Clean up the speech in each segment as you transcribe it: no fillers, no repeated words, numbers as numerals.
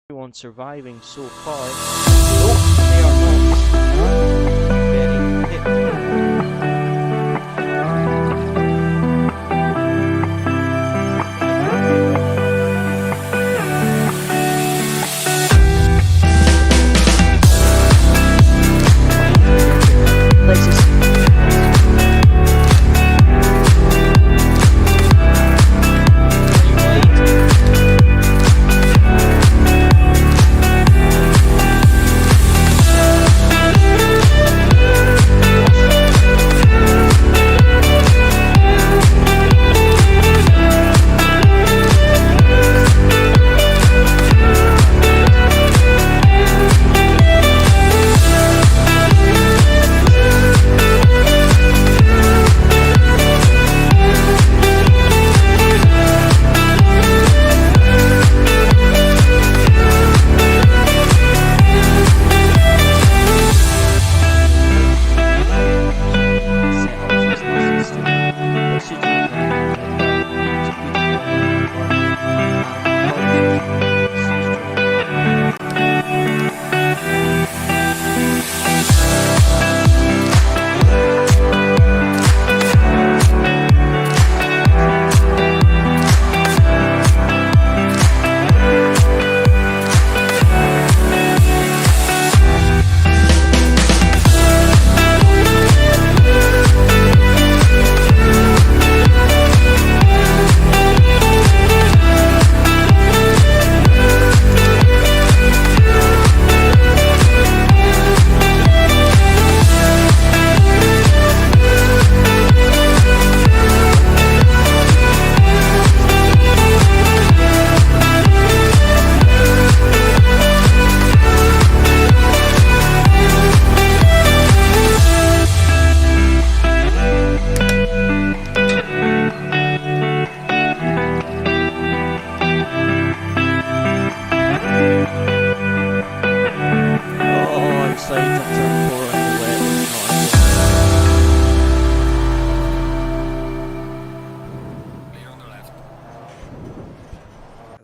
everyone surviving so far. Nope, they are not getting hit.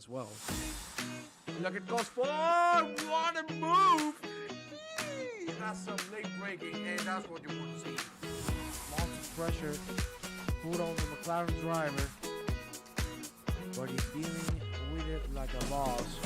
Well, look at goes forward. What a move! That's some late braking, and that's what you want to see. Lots of pressure put on the McLaren driver, but he's dealing with it like a boss.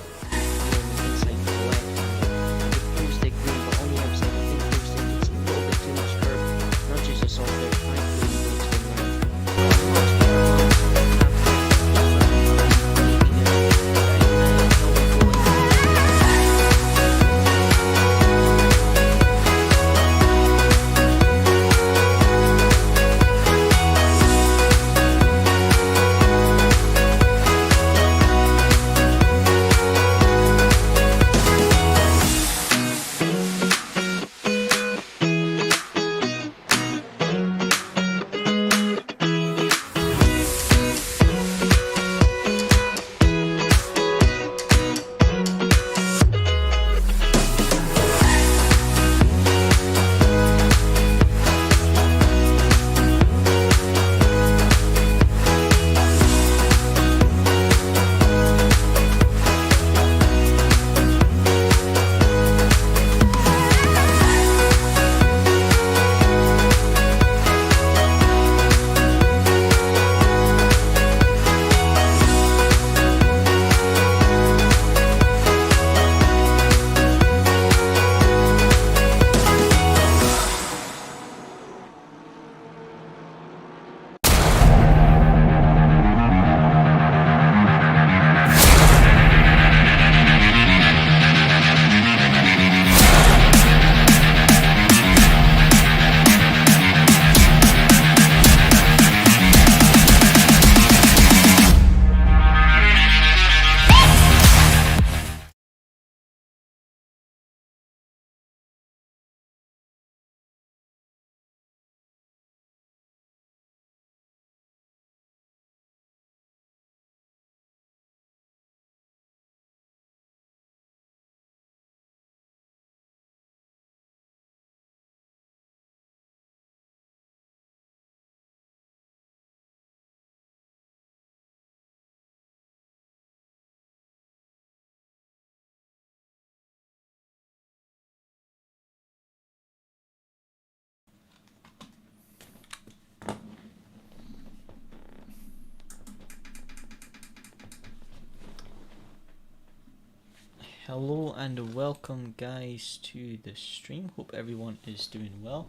Hello and welcome guys to the stream. Hope everyone is doing well.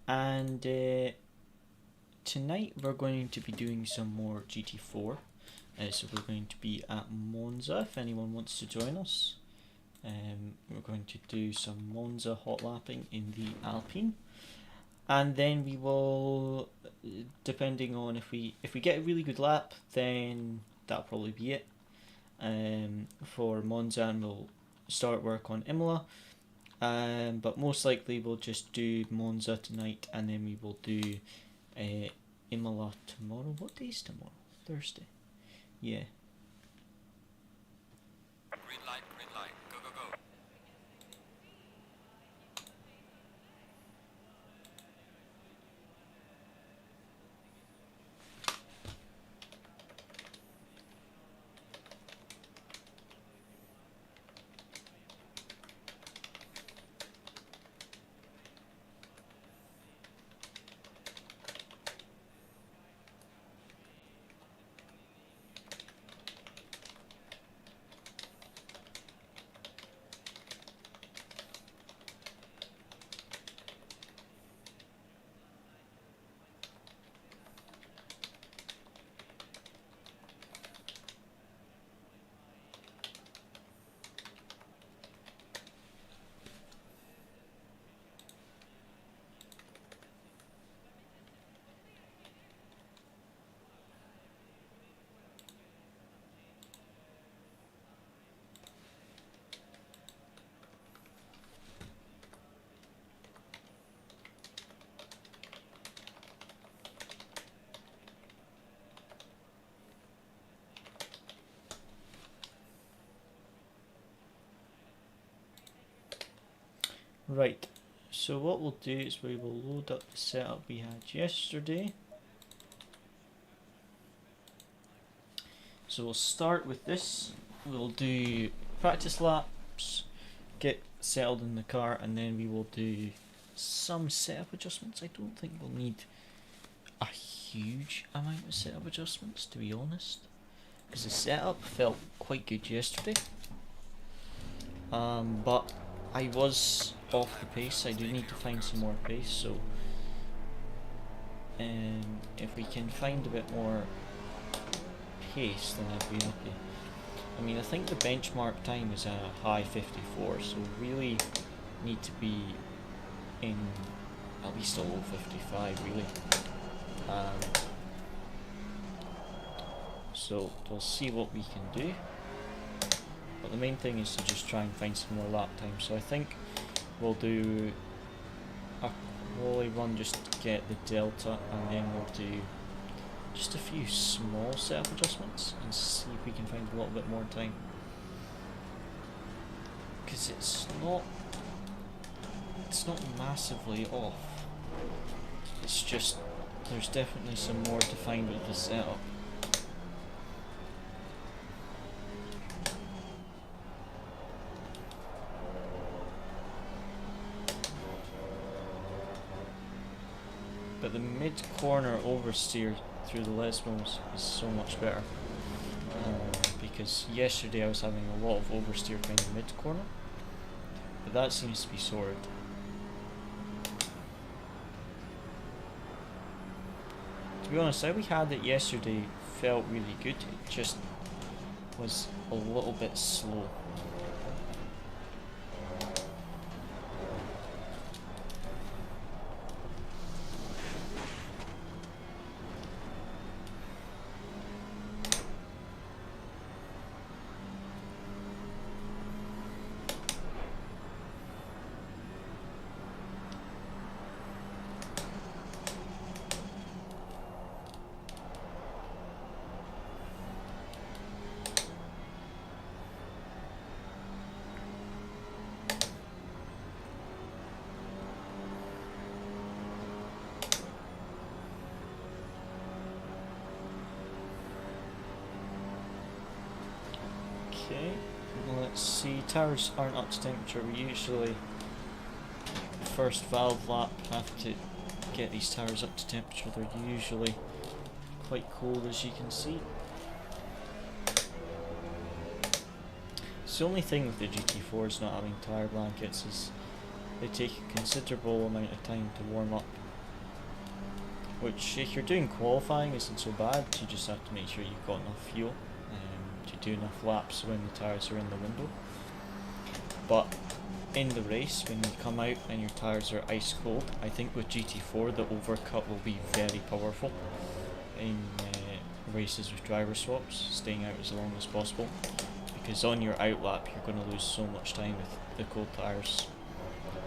And tonight we're going to be doing some more GT4. So we're going to be at Monza if anyone wants to join us. We're going to do some Monza hot lapping in the Alpine. And then we will, depending on if we get a really good lap, then that'll probably be it. For Monza, and we'll start work on Imola, but most likely we'll just do Monza tonight and then we will do Imola tomorrow. What day is tomorrow? Thursday. Yeah. Green light, go, go, go. Right, so what we'll do is we will load up the setup we had yesterday. So we'll start with this. We'll do practice laps, get settled in the car, and then we will do some setup adjustments. I don't think we'll need a huge amount of setup adjustments, to be honest, because the setup felt quite good yesterday. But I was off the pace. I do need to find some more pace, so if we can find a bit more pace, then I'd be happy. I mean, I think the benchmark time is a high 54, so we really need to be in at least a low 55, really. So we'll see what we can do. But the main thing is to just try and find some more lap time. So I think we'll do a quali run just to get the delta, and then we'll do just a few small setup adjustments and see if we can find a little bit more time. Because it's not massively off. It's just there's definitely some more to find with the setup. But the mid-corner oversteer through the Lesmos is so much better, because yesterday I was having a lot of oversteer kind of mid-corner, but that seems to be sorted. To be honest, how we had it yesterday felt really good, it just was a little bit slow. Okay, let's see, tires aren't up to temperature. We usually, first valve lap, have to get these tires up to temperature. They're usually quite cold, as you can see. Because the only thing with the GT4s not having tyre blankets is they take a considerable amount of time to warm up. Which, if you're doing qualifying, isn't so bad. You just have to make sure you've got enough fuel to do enough laps when the tyres are in the window. But in the race, when you come out and your tyres are ice cold, I think with GT4 the overcut will be very powerful in races with driver swaps, staying out as long as possible. Because on your outlap you're going to lose so much time with the cold tyres.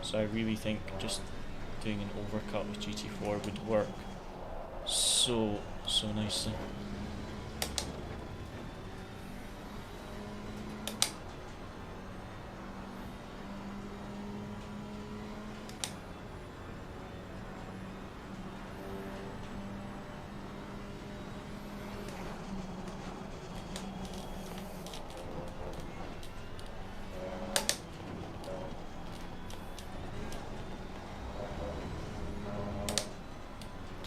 So I really think just doing an overcut with GT4 would work so nicely.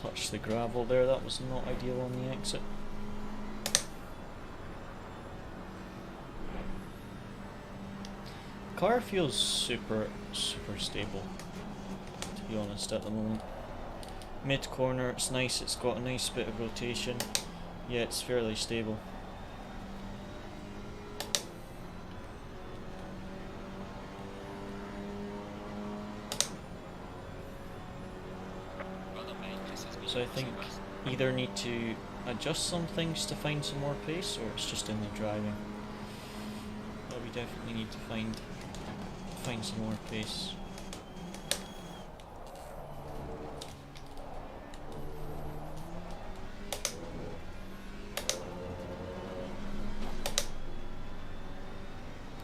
Touch the gravel there, that was not ideal on the exit. Car feels super stable, to be honest, at the moment. Mid corner, it's nice, it's got a nice bit of rotation, yeah, it's fairly stable. So I think either need to adjust some things to find some more pace, or it's just in the driving. But we definitely need to find some more pace.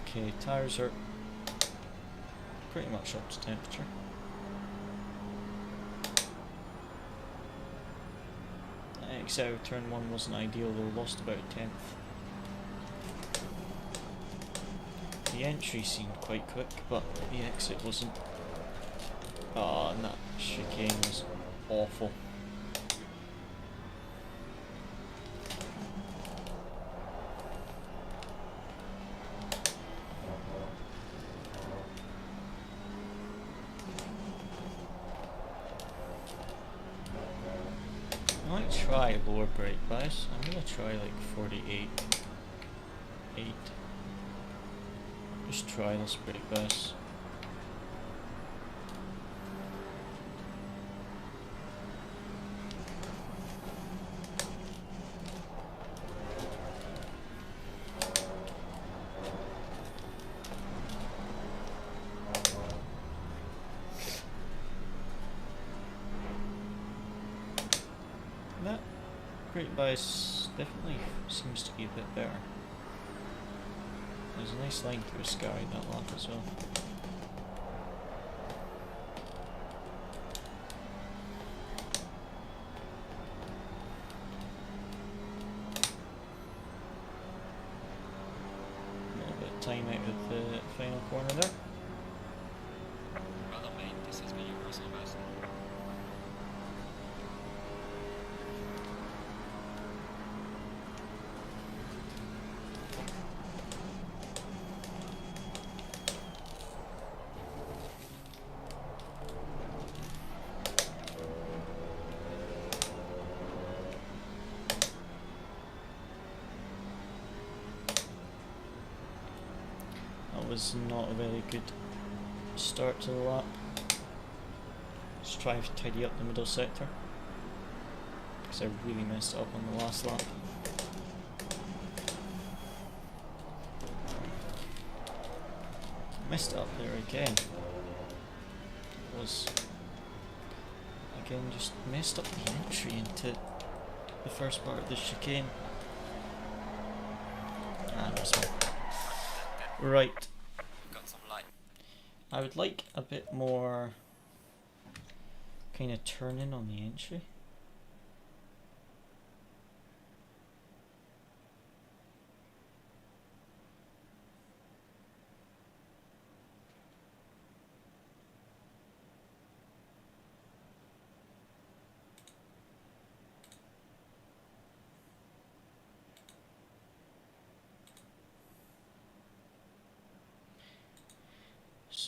Okay, tyres are pretty much up to temperature. Exit out of turn 1 wasn't ideal though, lost about a tenth. The entry seemed quite quick, but the exit wasn't. Ah, and that chicane was awful. I might try lower brake bias. I'm gonna try like 48, 8. Just try this brake bias. That brake bias definitely seems to be a bit better. There's a nice line through the sky in that lap as well. A little bit of time out of the final corner there. Well done, mate. This has been your personal best. That was not a very good start to the lap. Let's try to tidy up the middle sector, because I really messed up on the last lap. Messed up there again. Was again just messed up the entry into the first part of the chicane. Ah, that's one. Right. Got some light. I would like a bit more kind of turning on the entry.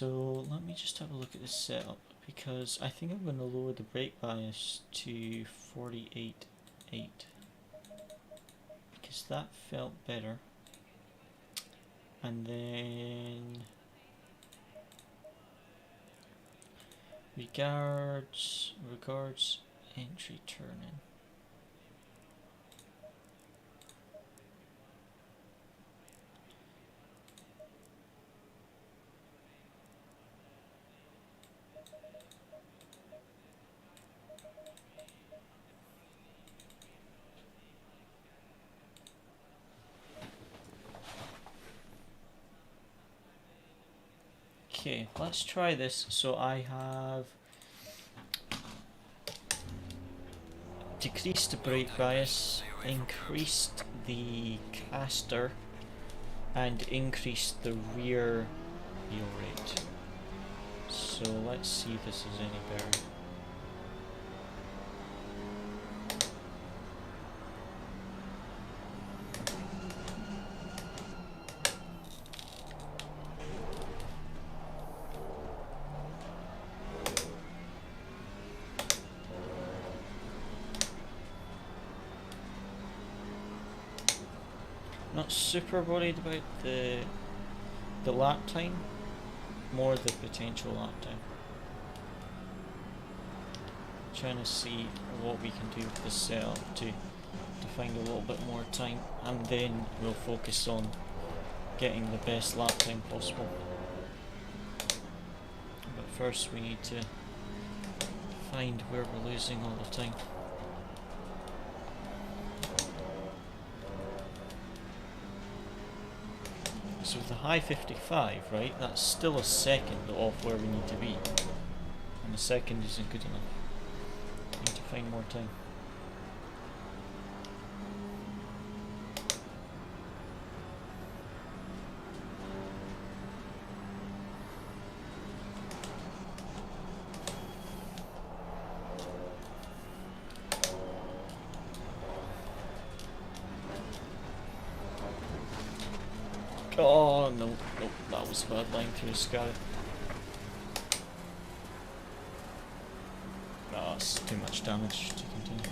So let me just have a look at this setup, because I think I'm going to lower the brake bias to 48.8 because that felt better. And then regards entry turning. Okay, let's try this. So I have decreased the brake bias, increased the caster, and increased the rear wheel rate. So let's see if this is any better. Not super worried about the lap time, more the potential lap time. Trying to see what we can do with this setup to find a little bit more time, and then we'll focus on getting the best lap time possible. But first we need to find where we're losing all the time. So with the high 55, right, that's still a second off where we need to be. And a second isn't good enough. We need to find more time. Oh no, that was a bad line through the sky. Oh, it's too much damage to continue.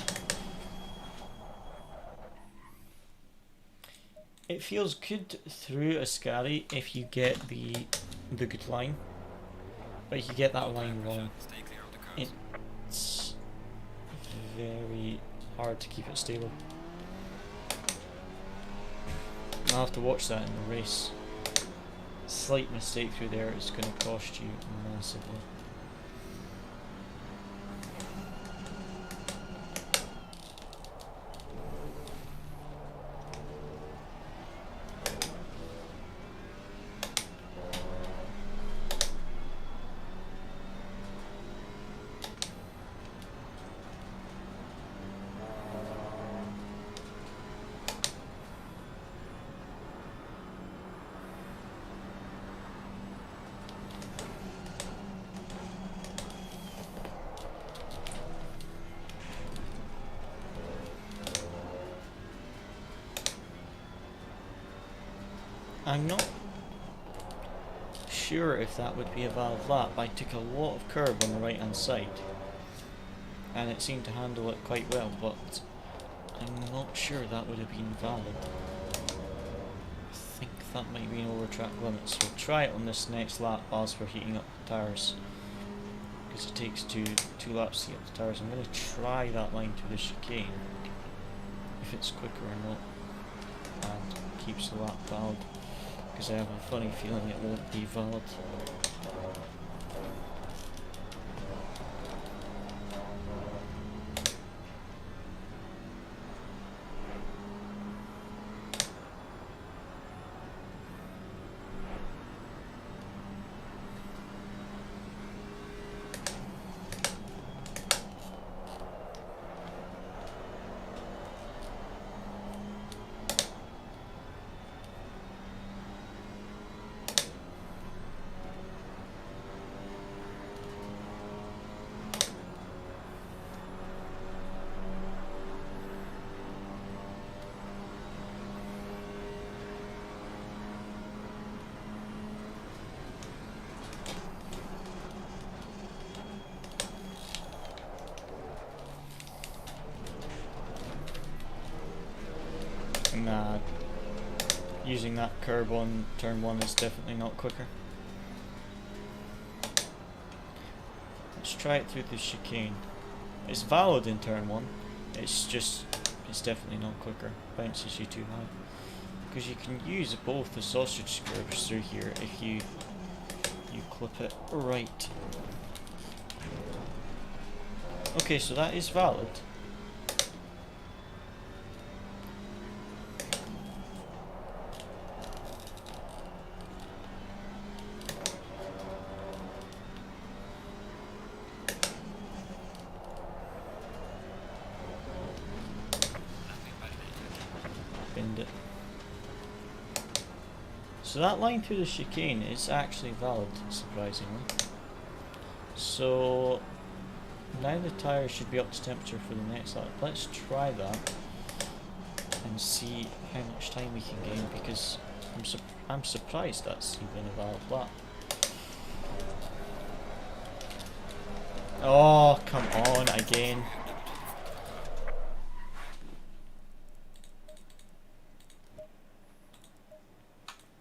It feels good through a Scary if you get the good line, but if you get that line wrong, it's very hard to keep it stable. I'll have to watch that in the race. Slight mistake through there is going to cost you massively. I'm not sure if that would be a valid lap. I took a lot of curb on the right hand side and it seemed to handle it quite well, but I'm not sure that would have been valid. I think that might be an over track limit, so we'll try it on this next lap whilst we're heating up the tyres, because it takes two laps to heat up the tyres. I'm going to try that line through the chicane, if it's quicker or not, and keeps the lap valid, because I have a funny feeling it won't be valid. using that curb on turn 1 is definitely not quicker. Let's try it through the chicane. It's valid in turn 1, it's definitely not quicker. Bounces you too high. Because you can use both the sausage curbs through here if you clip it right. Okay, so that is valid. Binned it. So that line through the chicane is actually valid, surprisingly. So now the tyre should be up to temperature for the next lap. Let's try that and see how much time we can gain, because I'm surprised that's even a valid lap. Oh, come on, again.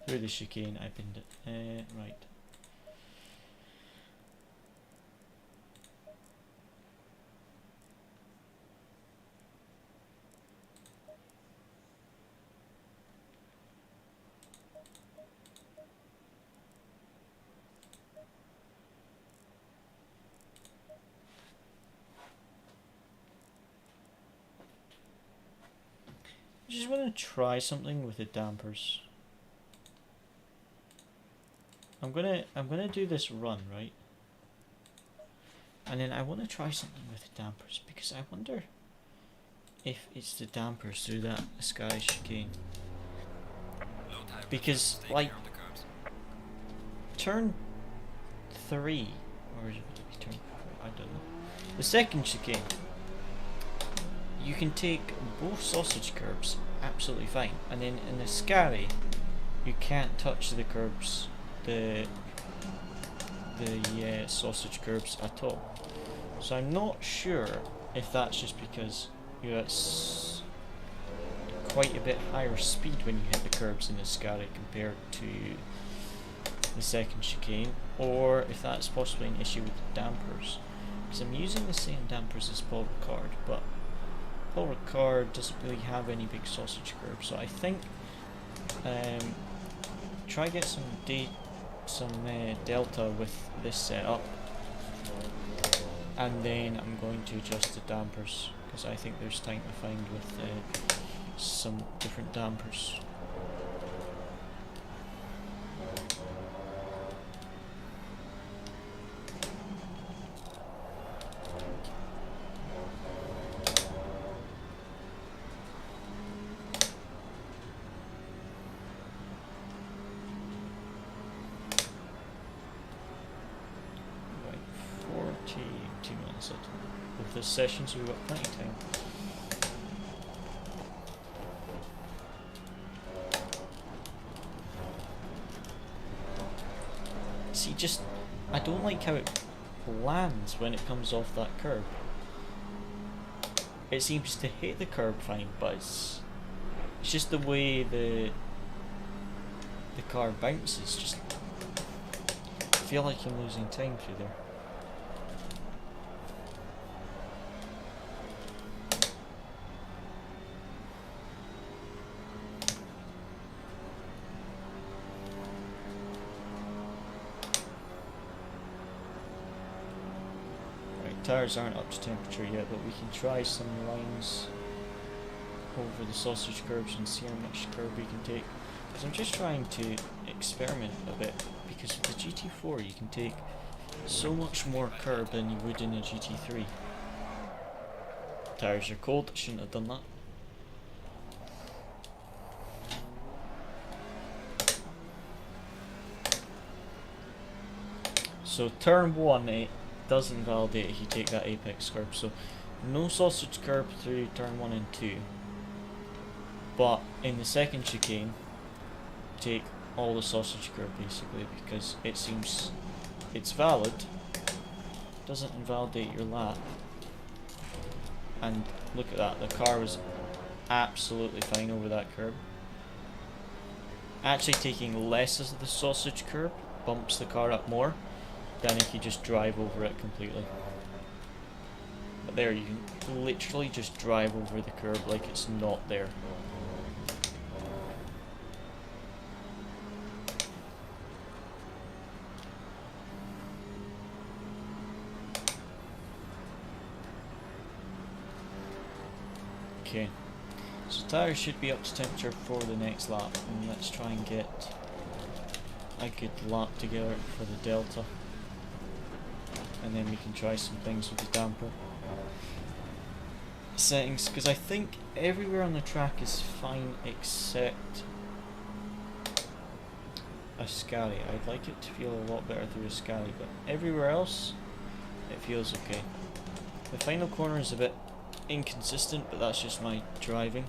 Through the chicane, I pinned it. Right. I just want to try something with the dampers. I'm gonna do this run, right? And then I want to try something with the dampers, because I wonder if it's the dampers through that sky chicane. Because like turn 3, or would it be turn 4? I don't know. The second chicane, you can take both sausage curbs absolutely fine, and then in the Scary you can't touch the curbs, the sausage curbs at all. So I'm not sure if that's just because you're at quite a bit higher speed when you hit the curbs in the Scary compared to the second chicane, or if that's possibly an issue with the dampers, because I'm using the same dampers as Paul Ricard, but Paul Ricard doesn't really have any big sausage curbs. So I think try get some delta with this setup, and then I'm going to adjust the dampers, because I think there's time to find with some different dampers. With this session, so we've got plenty of time. See, I don't like how it lands when it comes off that curb. It seems to hit the curb fine, but it's just the way the car bounces. Just I feel like I'm losing time through there. Tires aren't up to temperature yet, but we can try some lines over the sausage curbs and see how much curb we can take. Because I'm just trying to experiment a bit, because with the GT4 you can take so much more curb than you would in a GT3. Tires are cold, I shouldn't have done that. So turn 1, it does invalidate if you take that apex curb, so no sausage curb through turn 1 and 2, but in the second chicane take all the sausage curb basically, because it seems it's valid, doesn't invalidate your lap. And look at that, the car was absolutely fine over that curb. Actually taking less of the sausage curb bumps the car up more than if you just drive over it completely. But there, you can literally just drive over the curb like it's not there. Okay, so tires should be up to temperature for the next lap, and let's try and get a good lap together for the delta, and then we can try some things with the damper settings, because I think everywhere on the track is fine except Ascari. I'd like it to feel a lot better through Ascari, but everywhere else it feels okay. The final corner is a bit inconsistent, but that's just my driving.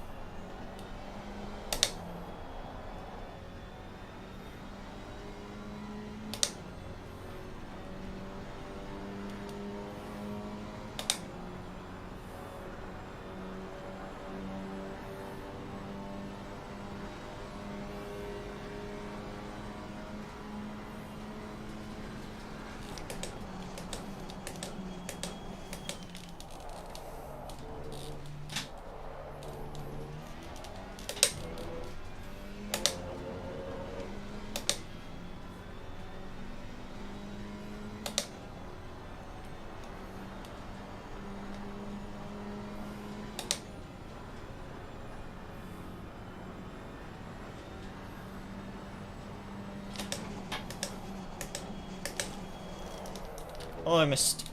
Oh, I missed.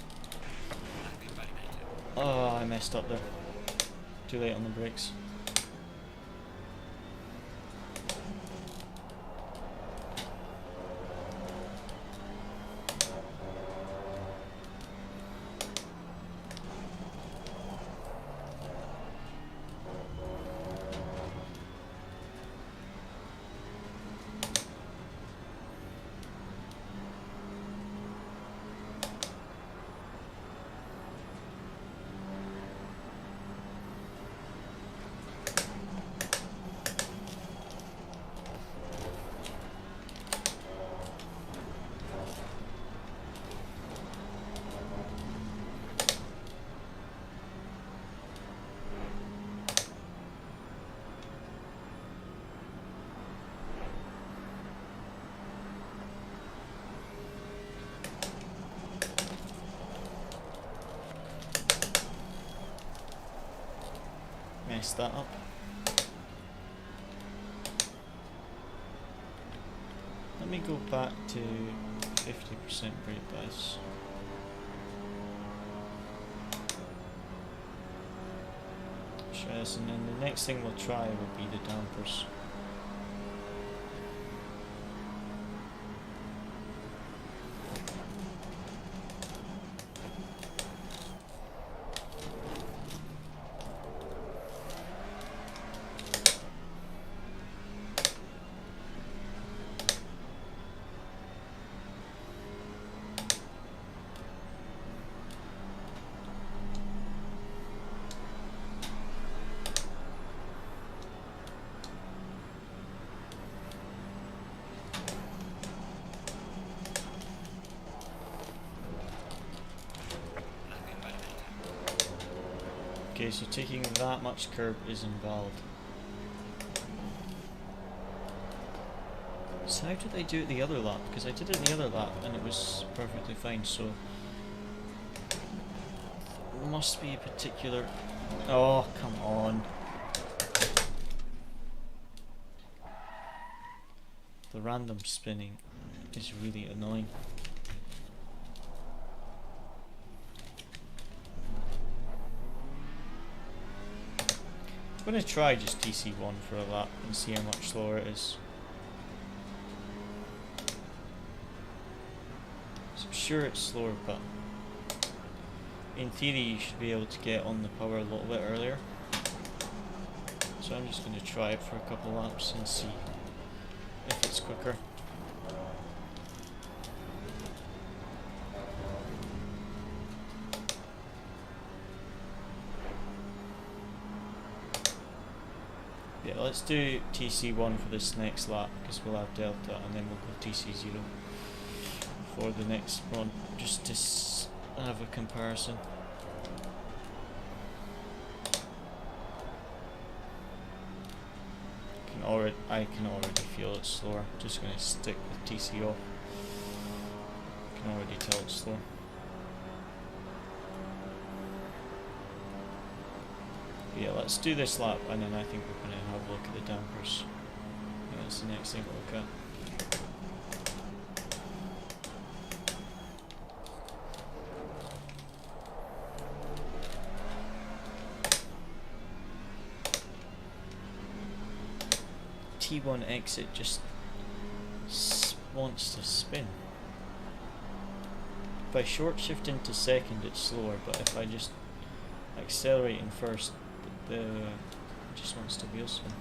Oh, I messed up there. Too late on the brakes. Messed that up. Let me go back to 50% brake bias. Try this, and then the next thing we'll try will be the dampers. Okay, so taking that much curb is invalid. So how did I do it the other lap? Because I did it the other lap and it was perfectly fine, so... must be a particular... Oh, come on. The random spinning is really annoying. I'm going to try just DC1 for a lap and see how much slower it is. So I'm sure it's slower, but in theory you should be able to get on the power a little bit earlier. So I'm just going to try it for a couple of laps and see if it's quicker. let's do TC1 for this next lap because we'll have delta, and then we'll go TC0 for the next one, just to have a comparison. I can already feel it's slower. Just going to stick with TC off. I can already tell it's slower. But yeah, let's do this lap, and then I think we're going to have a look at the dampers. I think that's the next thing we'll look at. T1 exit just wants to spin. If I short shift into second, it's slower, but if I just accelerate in first, it just wants to wheel spin.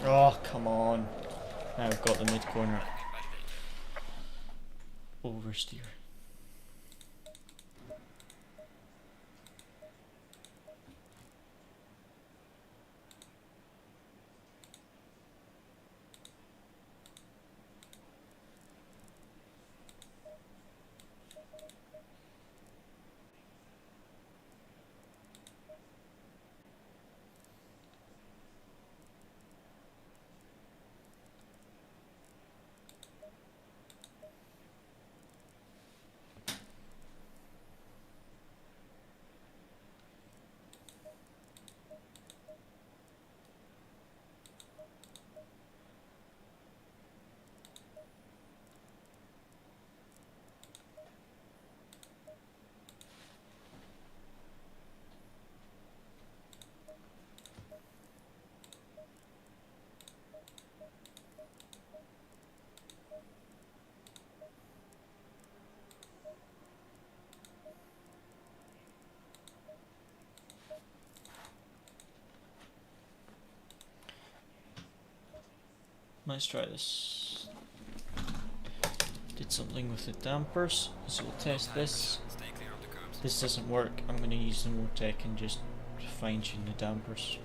Oh, come on. Now I've got the mid corner. Oversteer. Let's try this. Did something with the dampers, so we'll test this. Stay clear of the curbs. This doesn't work. I'm going to use the Motec and just fine tune the dampers.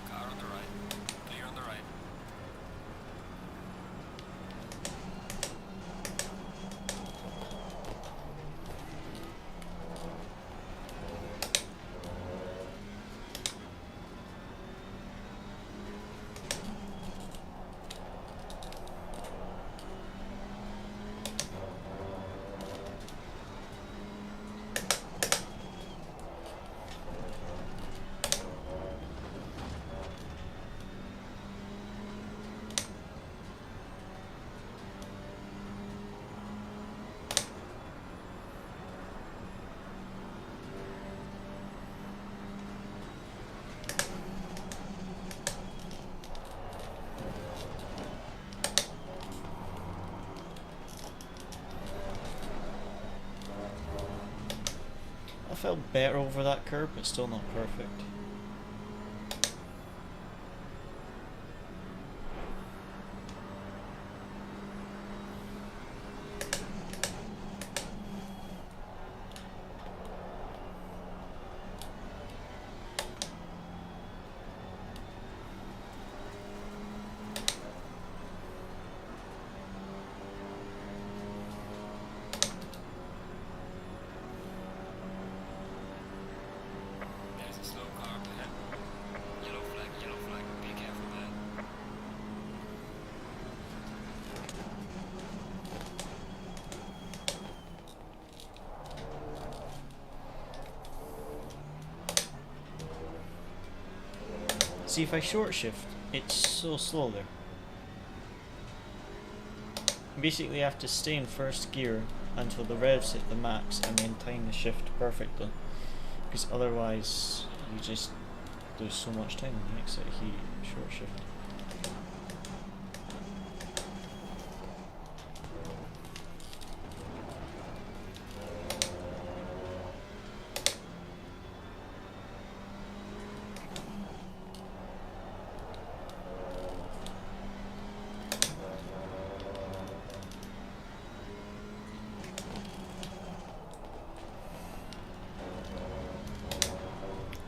Car on the right. Clear on the right. I felt better over that curve, but still not perfect. There's a slow car See, if I short shift, it's so slow there. Basically, I have to stay in first gear until the revs hit the max and then time the shift perfectly. Because otherwise, you just lose so much time when you exit a heat short shift.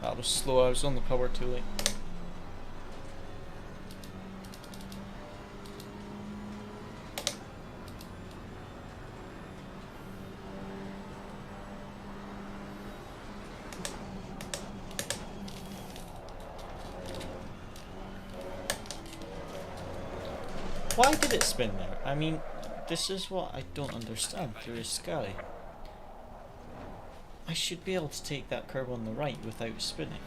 That was slow, I was on the power too late. Why did it spin there? I mean, this is what I don't understand through Sky. I should be able to take that curve on the right without spinning.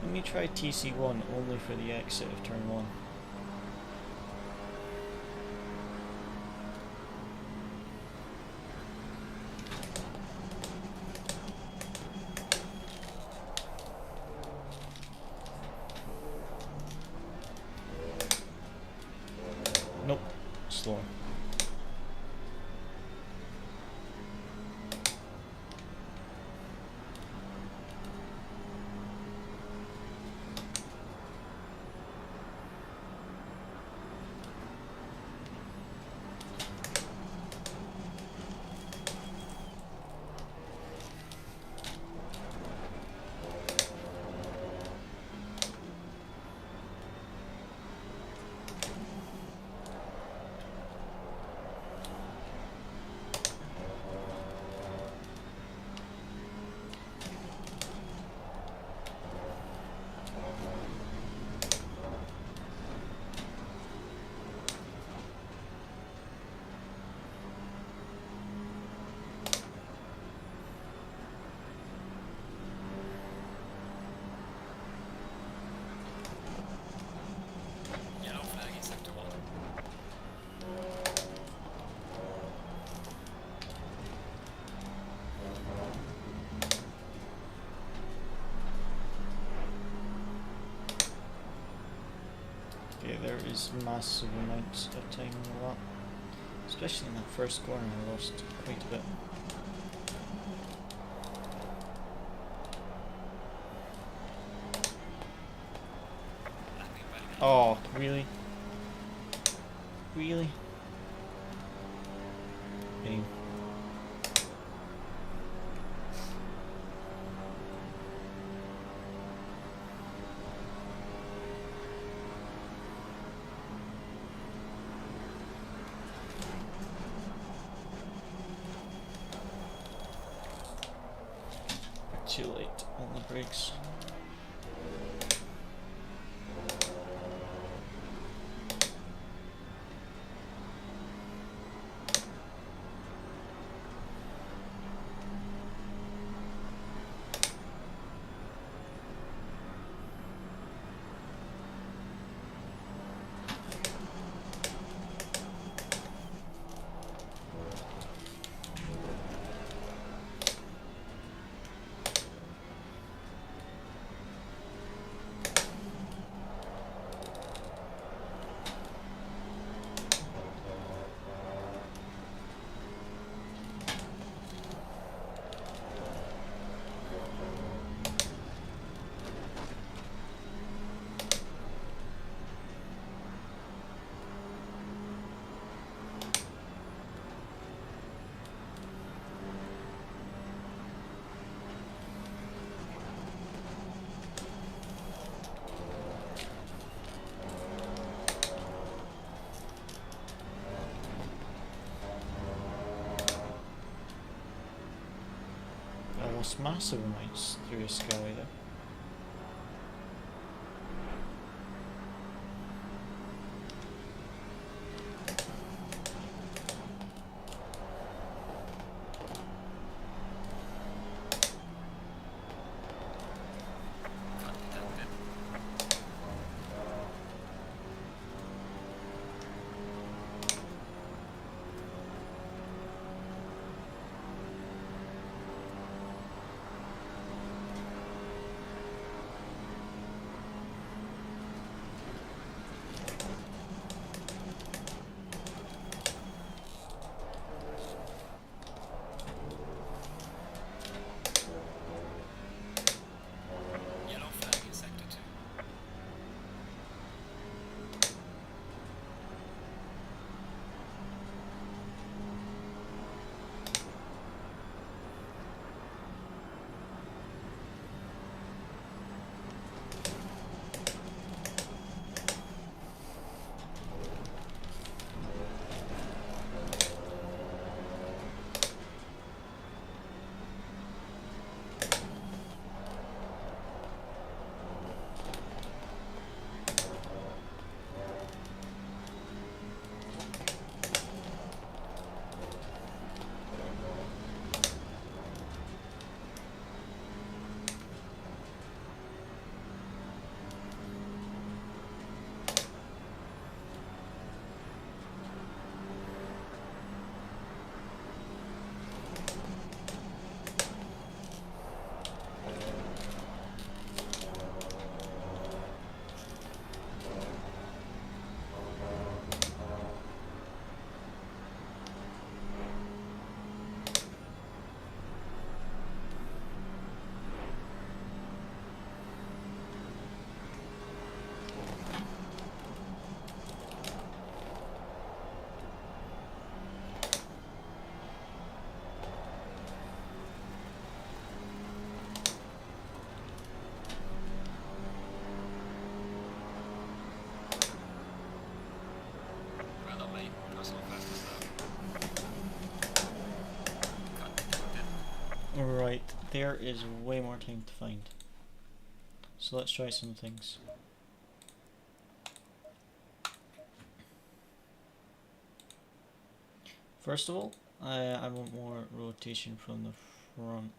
Let me try TC1 only for the exit of turn 1. Nope, slower. Okay, there is massive amounts of time in the lap. Especially in that first corner, I lost quite a bit. Oh, really? Really? Pain. Too late on the brakes. almost massive amounts through a sky there. Right, there is way more time to find. So let's try some things. First of all, I want more rotation from the front.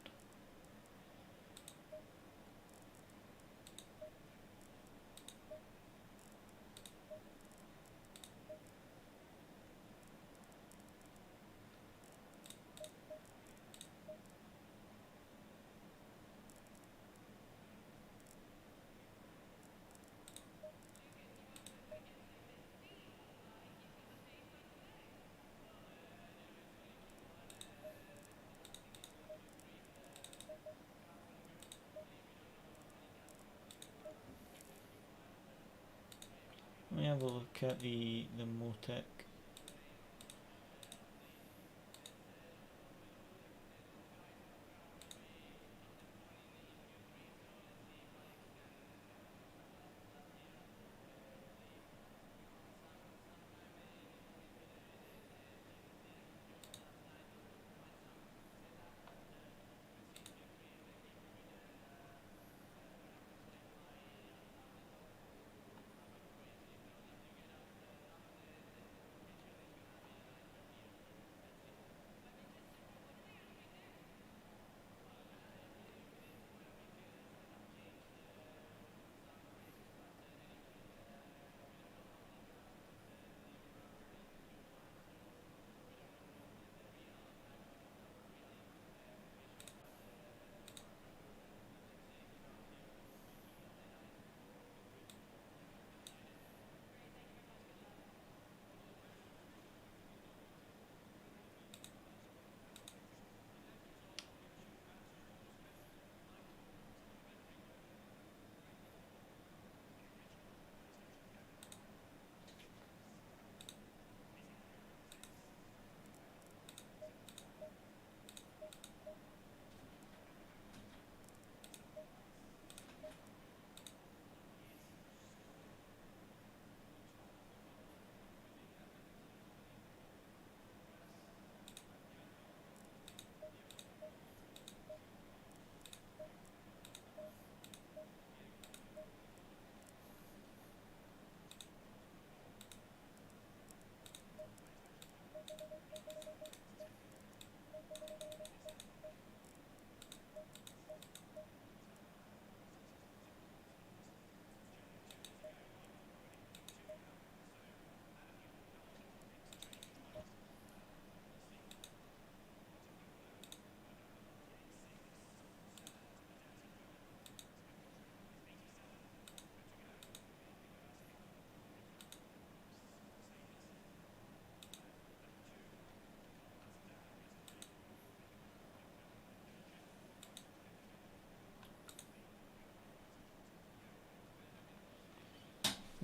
Let me have a look at the Motec.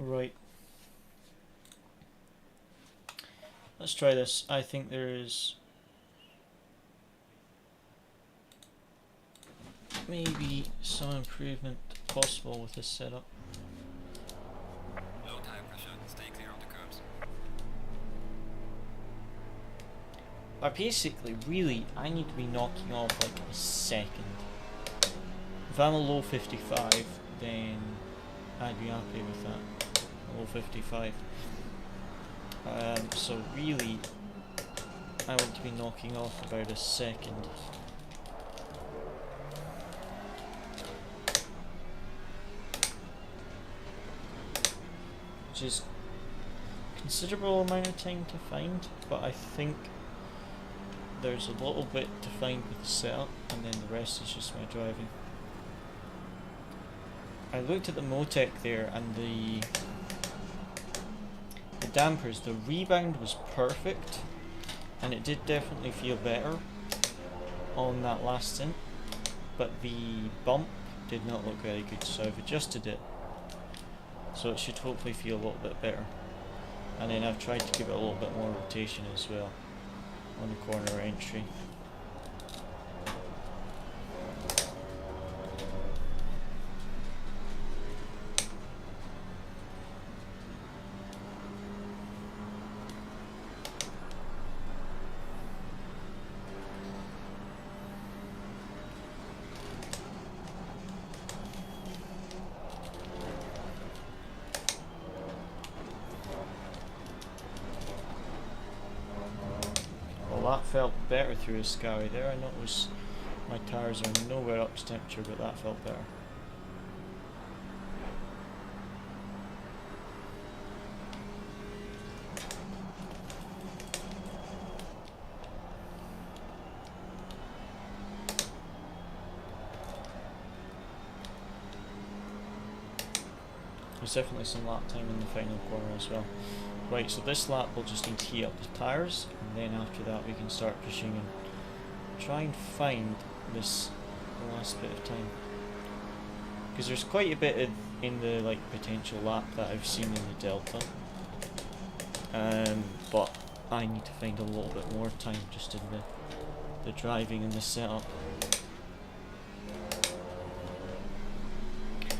Right. Let's try this. I think there is maybe some improvement possible with this setup. Low tire pressure, stay clear of the curbs. But basically, really, I need to be knocking off like a second. If I'm a low 55, then I'd be happy with that. A low 55. So really, I want to be knocking off about a second. Which is a considerable amount of time to find, but I think there's a little bit to find with the setup, and then the rest is just my driving. I looked at the Motec there, and the dampers, the rebound was perfect, and it did definitely feel better on that last stint, but the bump did not look very good, so I've adjusted it so it should hopefully feel a little bit better. And then I've tried to give it a little bit more rotation as well on the corner entry. That felt better through a Sky there. I noticed my tyres are nowhere up to temperature, but that felt better. There's definitely some lap time in the final corner as well. Right, so this lap we'll just need to heat up the tyres, and then after that we can start pushing and try and find this last bit of time. Because there's quite a bit in the like potential lap that I've seen in the Delta, but I need to find a little bit more time just in the driving and the setup.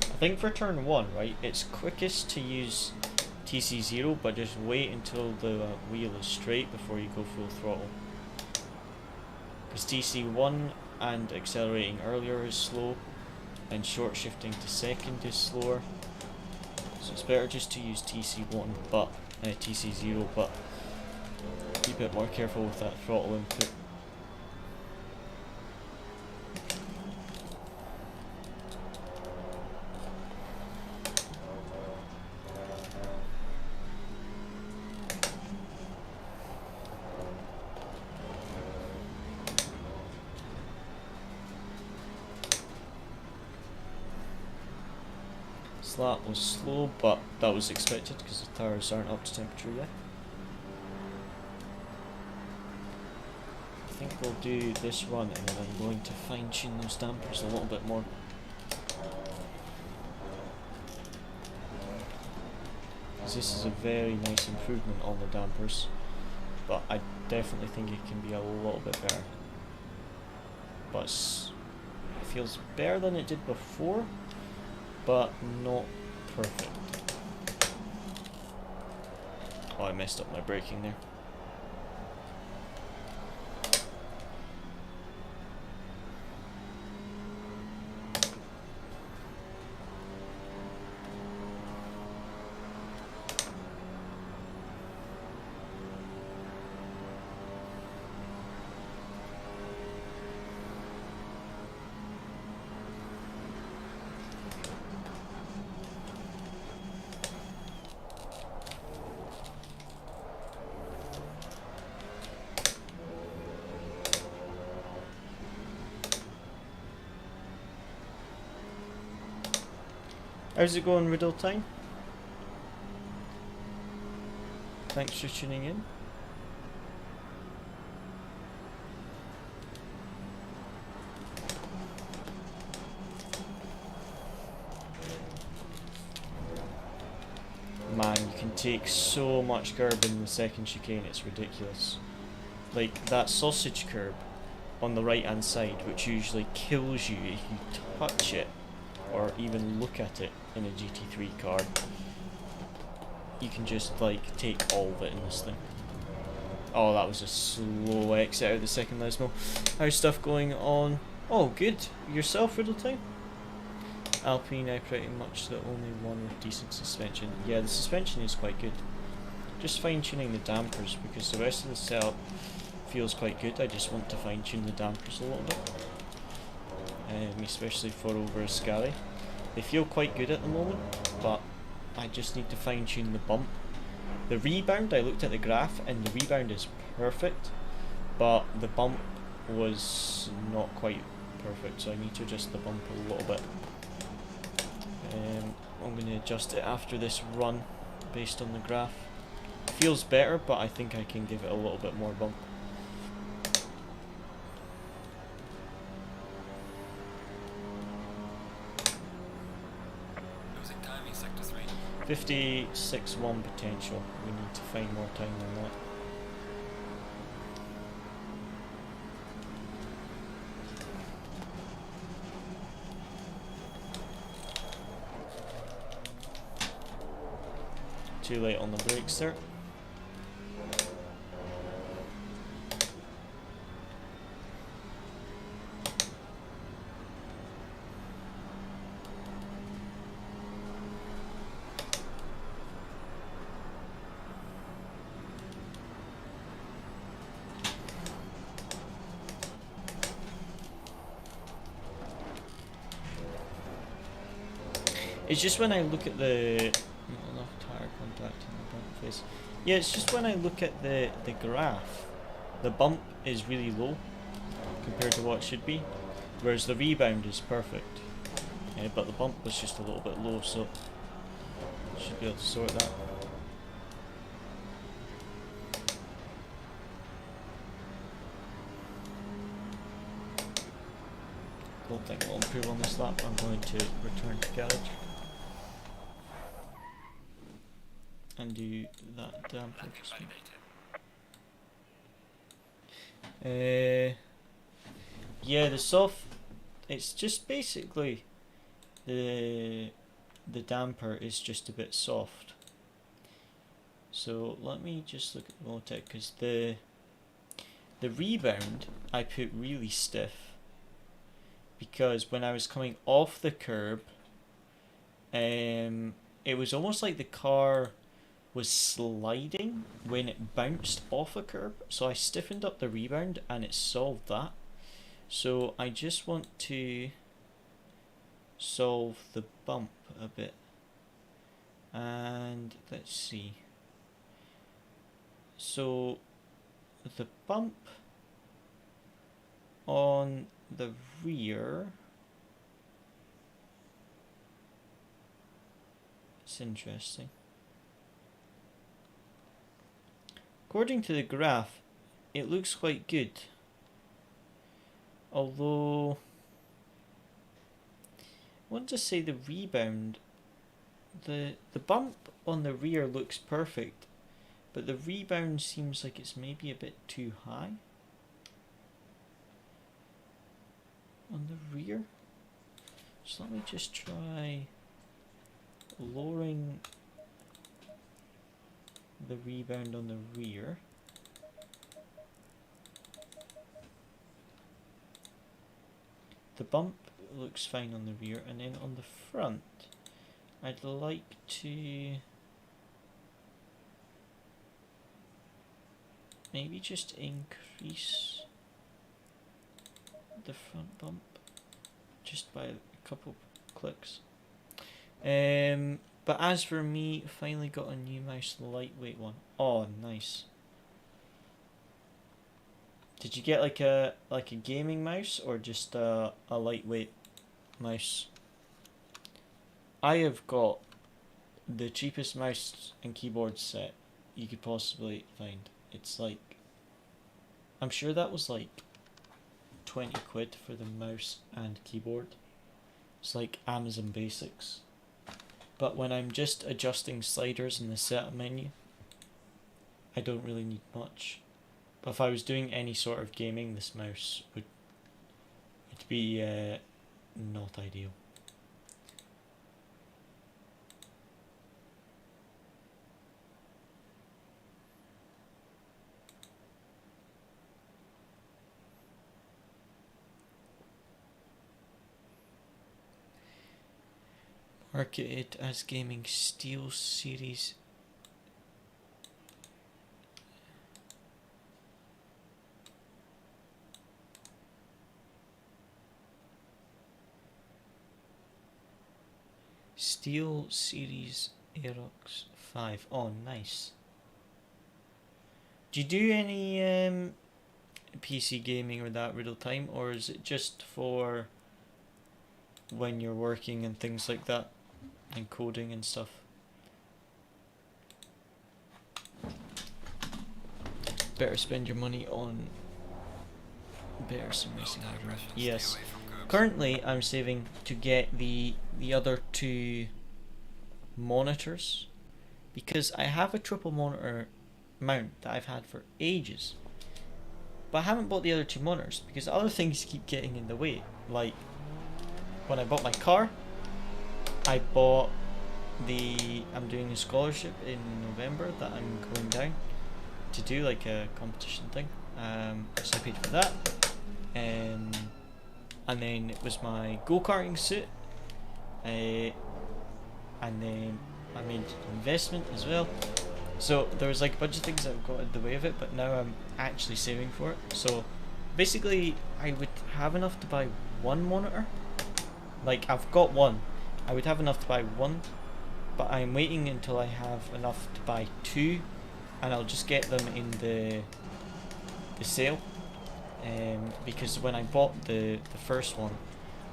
I think for turn 1, right, it's quickest to use TC0, but just wait until the wheel is straight before you go full throttle. Because TC1 and accelerating earlier is slow, and short shifting to second is slower. So it's better just to use TC1, but TC0, but be a bit more careful with that throttle input. This lap was slow, but that was expected because the tyres aren't up to temperature yet. I think we'll do this run and then I'm going to fine tune those dampers a little bit more. Because this is a very nice improvement on the dampers, but I definitely think it can be a little bit better. But it feels better than it did before, but not perfect. Oh, I messed up my braking there. How's it going, Riddle Time? Thanks for tuning in. can take so much curb in the second chicane, it's ridiculous. Like that sausage curb on the right hand side, which usually kills you if you touch it or even look at it in a GT3 car. You can just like take all of it in this thing. Oh, that was a slow exit out of the second Lesmo. How's stuff going on? Oh, good. Yourself, Riddle Time? Alpine, now pretty much the only one with decent suspension. Yeah, the suspension is quite good. Just fine tuning the dampers because the rest of the setup feels quite good. I just want to fine tune the dampers a little bit, especially for over a Scally. They feel quite good at the moment, but I just need to fine tune the bump. The rebound, I looked at the graph and the rebound is perfect, but the bump was not quite perfect, so I need to adjust the bump a little bit. I'm going to adjust it after this run based on the graph. Feels better, but I think I can give it a little bit more bump. Losing time in sector 3. 56.1 potential. We need to find more time than that. Too late on the brakes there. It's just when I look at the not enough tire contact in the front face. Yeah, it's just when I look at the graph, the bump is really low compared to what it should be, whereas the rebound is perfect. But the bump was just a little bit low, so should be able to sort that. Don't think I'll improve on this lap. I'm going to return to garage and do that damper. Yeah, the soft. It's just basically the damper is just a bit soft. So let me just look at the Motec, because the rebound I put really stiff, because when I was coming off the curb, it was almost like the car was sliding when it bounced off a curb, so I stiffened up the rebound and it solved that. So I just want to solve the bump a bit, and let's see. So the bump on the rear, it's interesting. According to the graph, it looks quite good, although I want to say the rebound, the bump on the rear looks perfect, but the rebound seems like it's maybe a bit too high on the rear. So let me just try lowering the rebound on the rear. The bump looks fine on the rear, and then on the front I'd like to maybe just increase the front bump just by a couple clicks. But as for me, finally got a new mouse, the lightweight one. Oh, nice. Did you get like a gaming mouse or just a lightweight mouse? I have got the cheapest mouse and keyboard set you could possibly find. It's like, I'm sure that was like 20 quid for the mouse and keyboard. It's like Amazon Basics. But when I'm just adjusting sliders in the setup menu, I don't really need much. But if I was doing any sort of gaming, this mouse would be not ideal. Marketed as gaming Steel Series. Steel Series Aerox 5. Oh, nice. Do you do any PC gaming or that real time, or is it just for when you're working and things like that, and coding and stuff? Better spend your money on better sim racing hardware. Yes. Currently, I'm saving to get the other two monitors, because I have a triple monitor mount that I've had for ages, but I haven't bought the other two monitors because other things keep getting in the way. Like when I bought my car, I bought I'm doing a scholarship in November that I'm going down to do, like a competition thing, so I paid for that, and then it was my go-karting suit, and then I made an investment as well. So there was like a bunch of things that got in the way of it, but now I'm actually saving for it. So basically I would have enough to buy one monitor. Like I've got one, I would have enough to buy one, but I'm waiting until I have enough to buy two, and I'll just get them in the sale. Because when I bought the first one,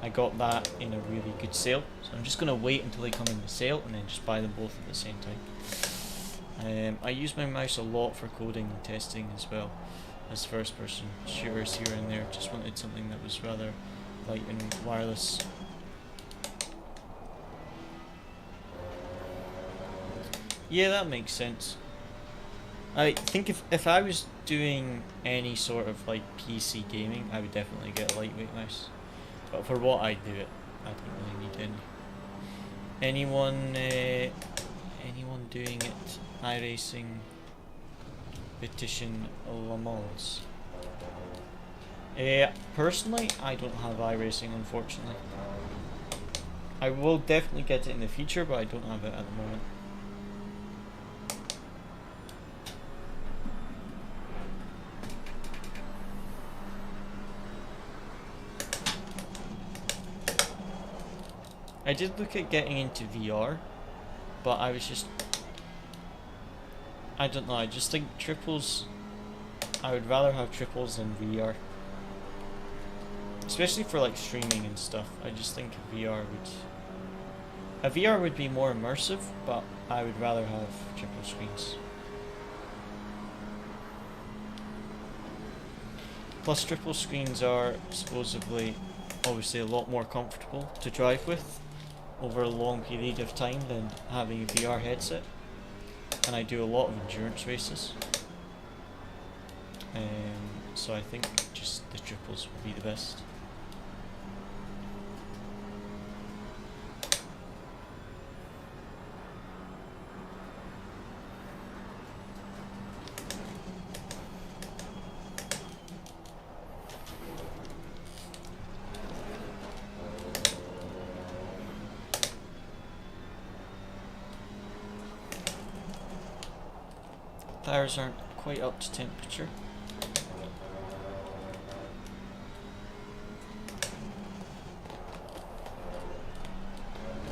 I got that in a really good sale, so I'm just going to wait until they come in the sale and then just buy them both at the same time. I use my mouse a lot for coding and testing as well as first person shooters here and there. Just wanted something that was rather light and wireless. Yeah, that makes sense. I think if I was doing any sort of like PC gaming, I would definitely get a lightweight mouse. But for what I do it, I don't really need any. Anyone doing it? iRacing Petition Le Mans. Personally, I don't have iRacing, unfortunately. I will definitely get it in the future, but I don't have it at the moment. I did look at getting into VR, but I was just, I don't know, I just think triples, I would rather have triples than VR. Especially for like streaming and stuff. I just think a VR would be more immersive, but I would rather have triple screens. Plus triple screens are supposedly, obviously, a lot more comfortable to drive with over a long period of time than having a VR headset, and I do a lot of endurance races, so I think just the triples would be the best. Tires aren't quite up to temperature.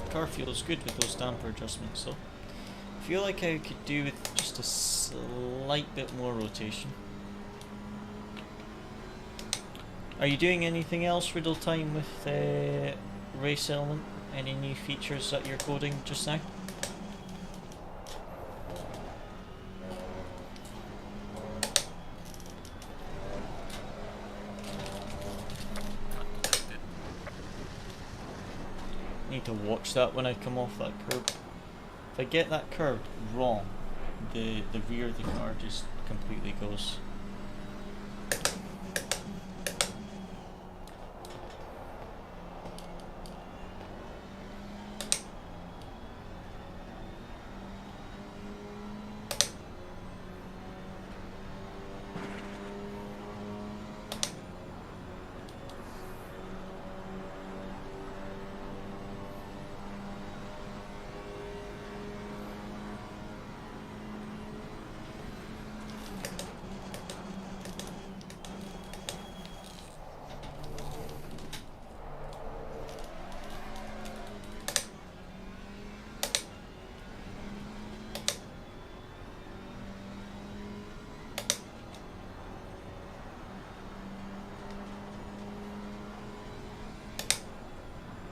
The car feels good with those damper adjustments though. I feel like I could do with just a slight bit more rotation. Are you doing anything else real time with Race Element? Any new features that you're coding just now? To watch that when I come off that curb. If I get that curve wrong, the rear of the car just completely goes.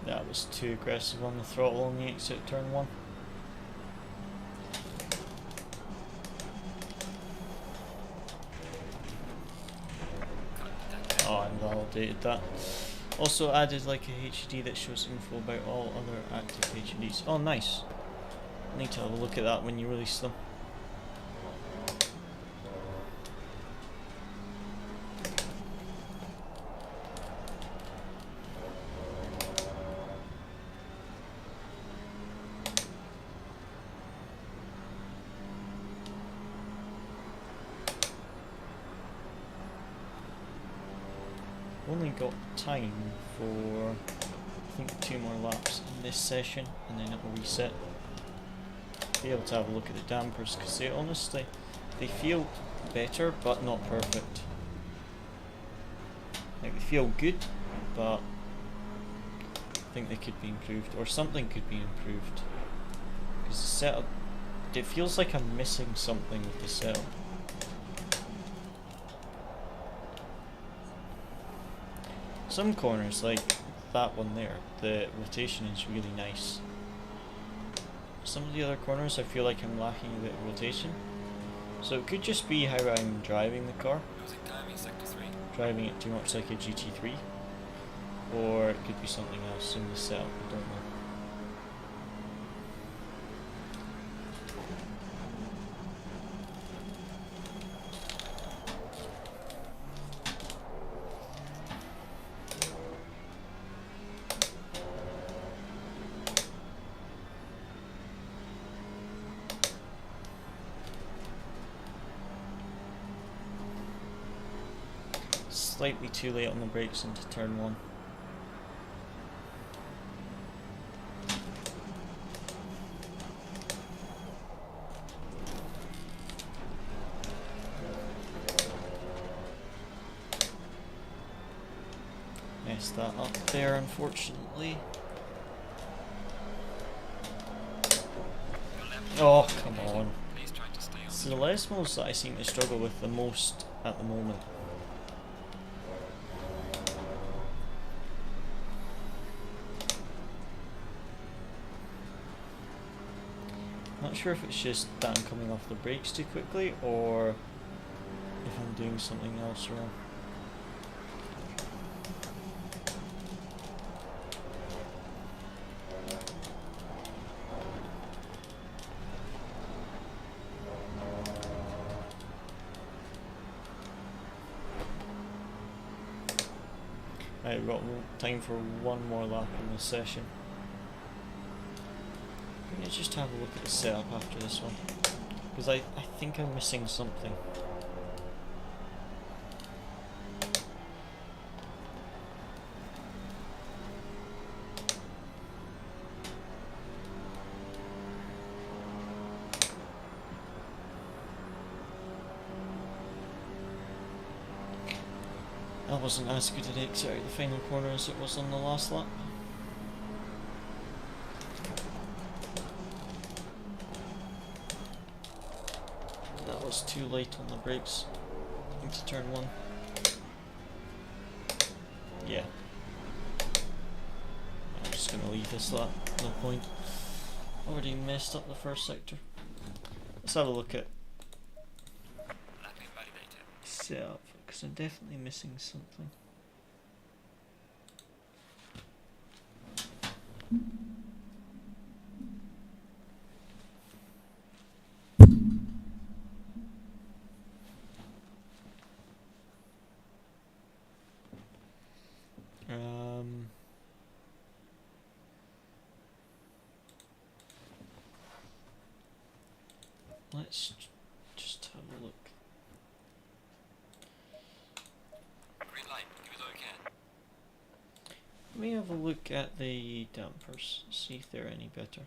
That was too aggressive on the throttle on the exit of turn 1. Oh, I invalidated that. Also added like a HUD that shows info about all other active HUDs. Oh, nice. I need to have a look at that when you release them. Only got time for I think 2 more laps in this session, and then it will reset. Be able to have a look at the dampers because they honestly feel better but not perfect. Like they feel good, but I think they could be improved, or something could be improved. Because the setup, it feels like I'm missing something with the setup. Some corners, like that one there, the rotation is really nice. Some of the other corners I feel like I'm lacking a bit of rotation. So it could just be how I'm driving the car. Losing time in sector 3. Driving it too much like a GT3. Or it could be something else in the setup, I don't know. Slightly too late on the brakes into turn 1. Messed that up there, unfortunately. Oh, come on. Please try to stay on It's the Les modes that I seem to struggle with the most at the moment. Not sure if it's just that I'm coming off the brakes too quickly, or if I'm doing something else wrong. Right, we've got time for 1 more lap in this session. Let's just have a look at the setup after this one, because I think I'm missing something. That wasn't as good an exit out the final corner as it was on the last lap. That was too late on the brakes into turn 1. Yeah. I'm just going to leave this lap, no point. Already messed up the first sector. Let's have a look at lapping validated. setup, because I'm definitely missing something. let's just have a look. Green light, give it all you can. Let me have a look at the dampers, see if they're any better.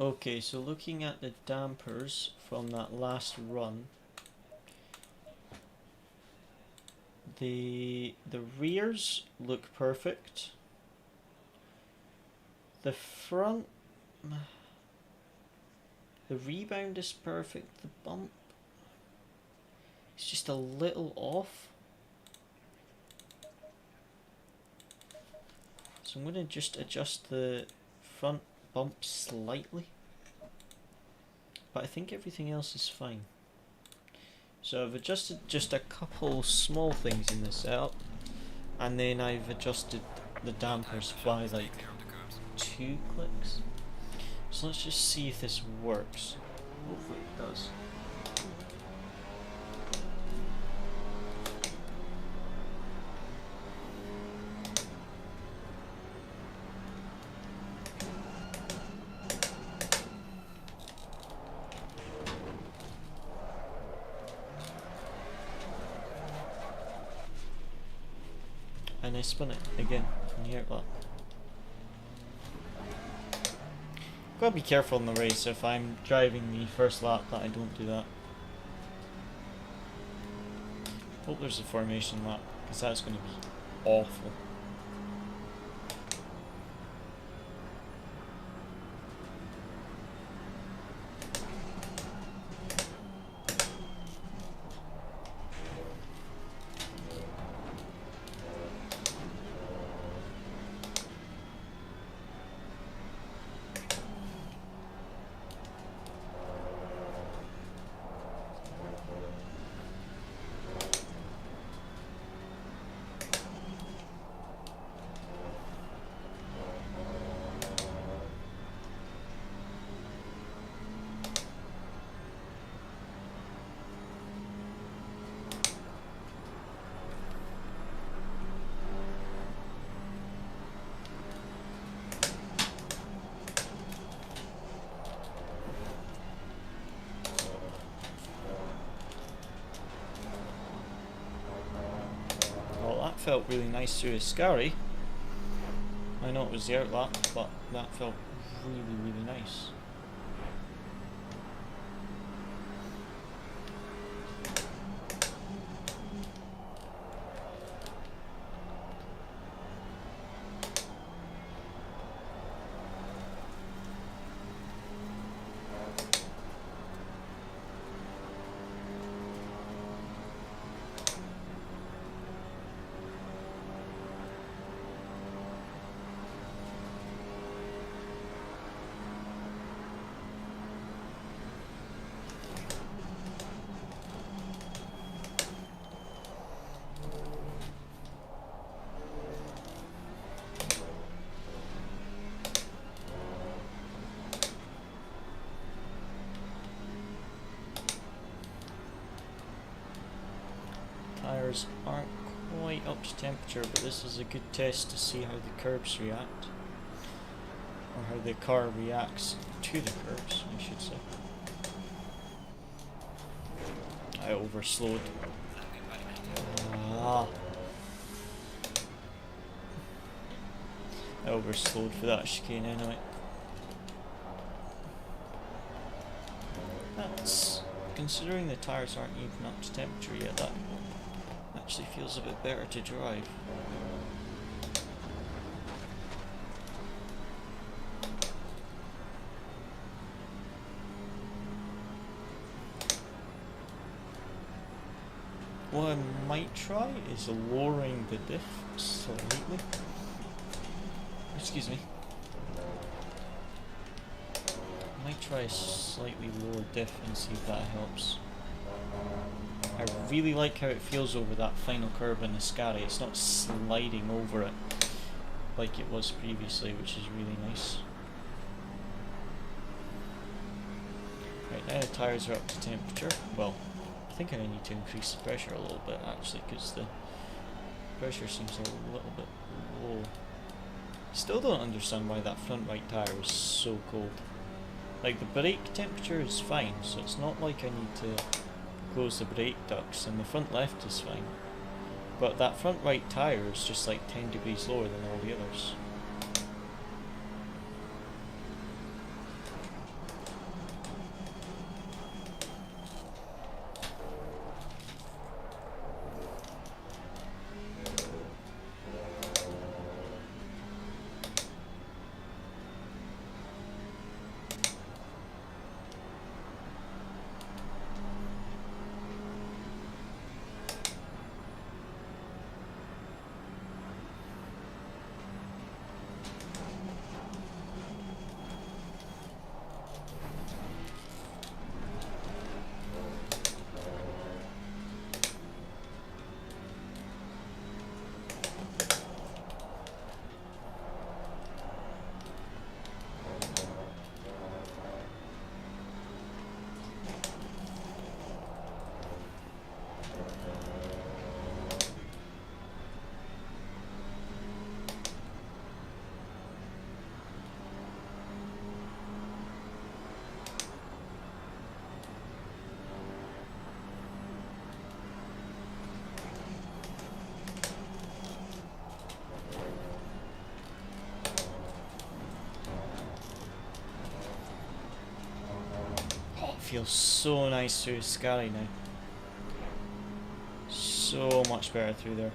Okay, so looking at the dampers from that last run, the rears look perfect. The front, the rebound is perfect. The bump is just a little off. So I'm going to just adjust the front bump slightly, but I think everything else is fine. So I've adjusted just a couple small things in the setup, and then I've adjusted the dampers by like 2 clicks. So let's just see if this works. Hopefully it does. And I spun it again from the outlet. Gotta be careful in the race if I'm driving the first lap that I don't do that. Hope there's a formation lap, because that's going to be awful. Felt really nice through Ascari. I know it was the outlap, but that felt really nice. tyres aren't quite up to temperature, but this is a good test to see how the curbs react. Or how the car reacts to the curbs, I should say. I overslowed. I overslowed for that chicane anyway. That's, considering the tyres aren't even up to temperature yet, that actually feels a bit better to drive. What I might try is lowering the diff slightly. Excuse me. I might try a slightly lower diff and see if that helps. I really like how it feels over that final curve in the Scary. It's not sliding over it like it was previously, which is really nice. Right, now the tyres are up to temperature. Well, I think I need to increase the pressure a little bit actually, because the pressure seems a little bit low. Still don't understand why that front right tyre is so cold. Like, the brake temperature is fine, so it's not like I need to close the brake ducts, and the front left is fine. But that front right tyre is just like 10 degrees lower than all the others. Feels so nice through Scally now. So much better through there.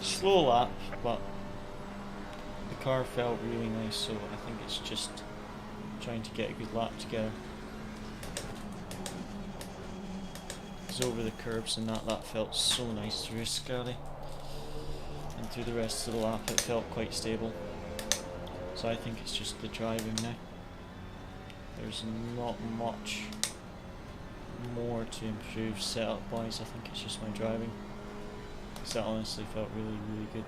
Slow lap, but the car felt really nice, so I think it's just trying to get a good lap together. Because over the curbs and that felt so nice through Scally, and through the rest of the lap it felt quite stable. So I think it's just the driving now. There's not much more to improve setup wise, I think it's just my driving. That honestly felt really, really good.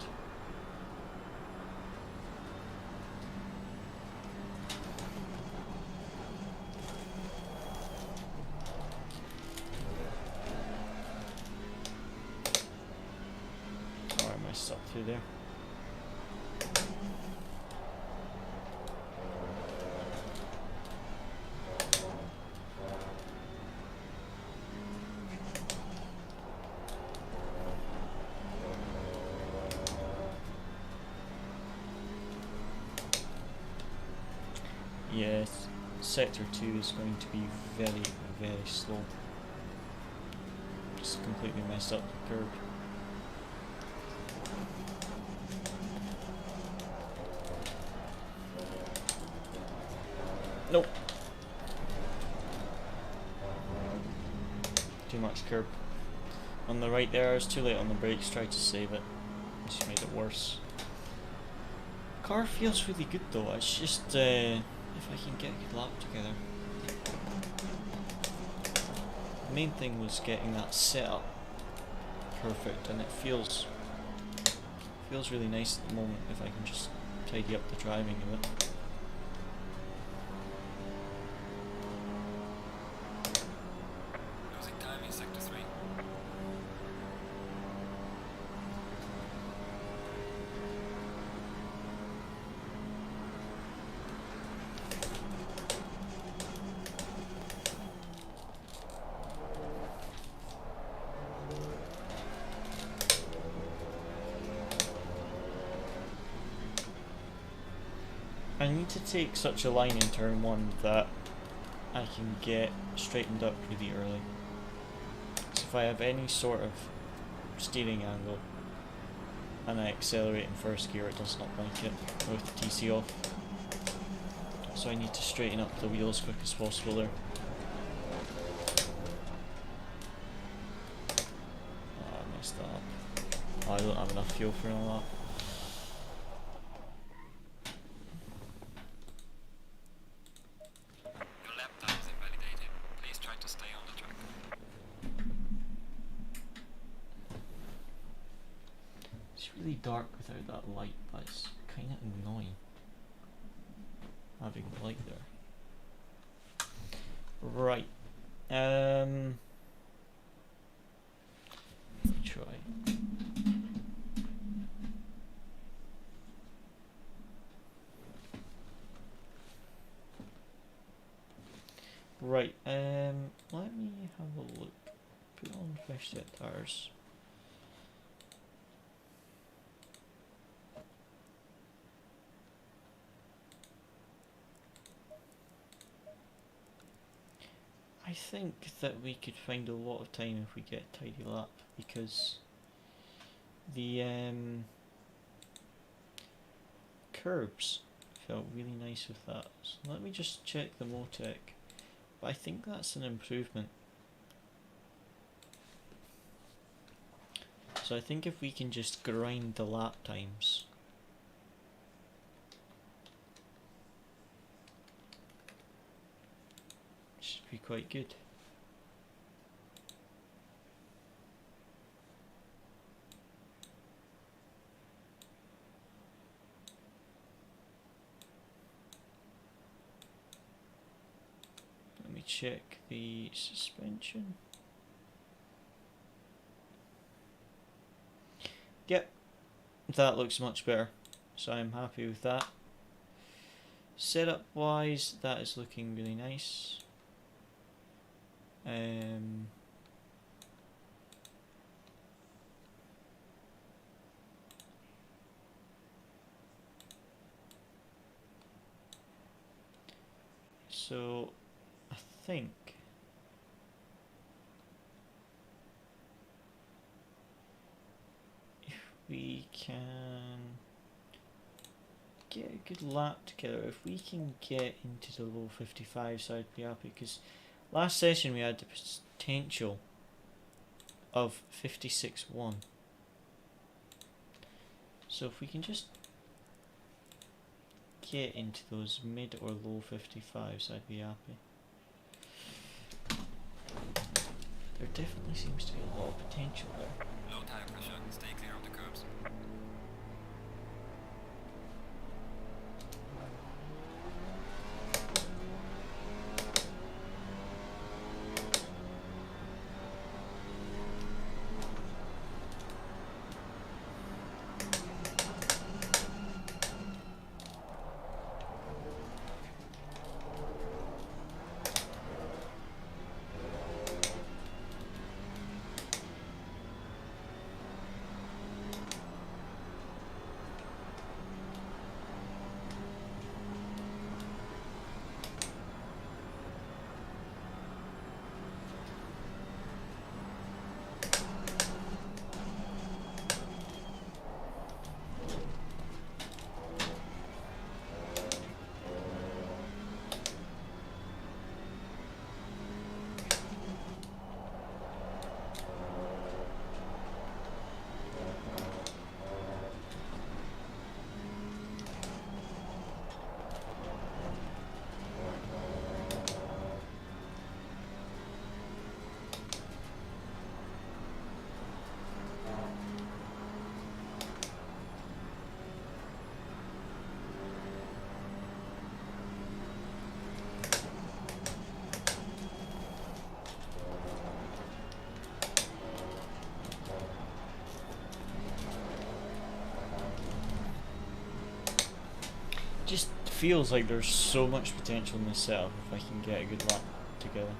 Oh, I messed up through there. Yes, sector 2 is going to be very, very slow. Just completely messed up the curb. Nope. Too much curb. On the right there, I was too late on the brakes, tried to save it. Just made it worse. car feels really good though. It's just if I can get a good lap together. The main thing was getting that setup perfect, and it feels really nice at the moment if I can just tidy up the driving of it. Losing time in sector 3. I need to take such a line in turn 1 that I can get straightened up really early. So if I have any sort of steering angle and I accelerate in first gear, it does not like it with the TC off. So I need to straighten up the wheel as quick as possible there. Oh, I messed that up. Oh, I don't have enough fuel for all that. Your lap time is invalidated. Please try to stay on the track. It's really dark without that light, but it's kind of annoying having the light there. Right. Let me try. Right. Let me have a look. Put on fresh set tires. I think that we could find a lot of time if we get a tidy lap, because the curbs felt really nice with that. So let me just check the Motec, but I think that's an improvement. So I think if we can just grind the lap times, should be quite good. Let me check the suspension. Yep, that looks much better, so I'm happy with that. Setup wise, that is looking really nice. So I think if we can get a good lap together, if we can get into the low 55s, I'd be happy, because last session we had the potential of 56.1. So if we can just get into those mid or low 55s, I'd be happy. There definitely seems to be a lot of potential there. Low tire pressure. Stay clear of the curbs. feels like there's so much potential in this setup if I can get a good lap together.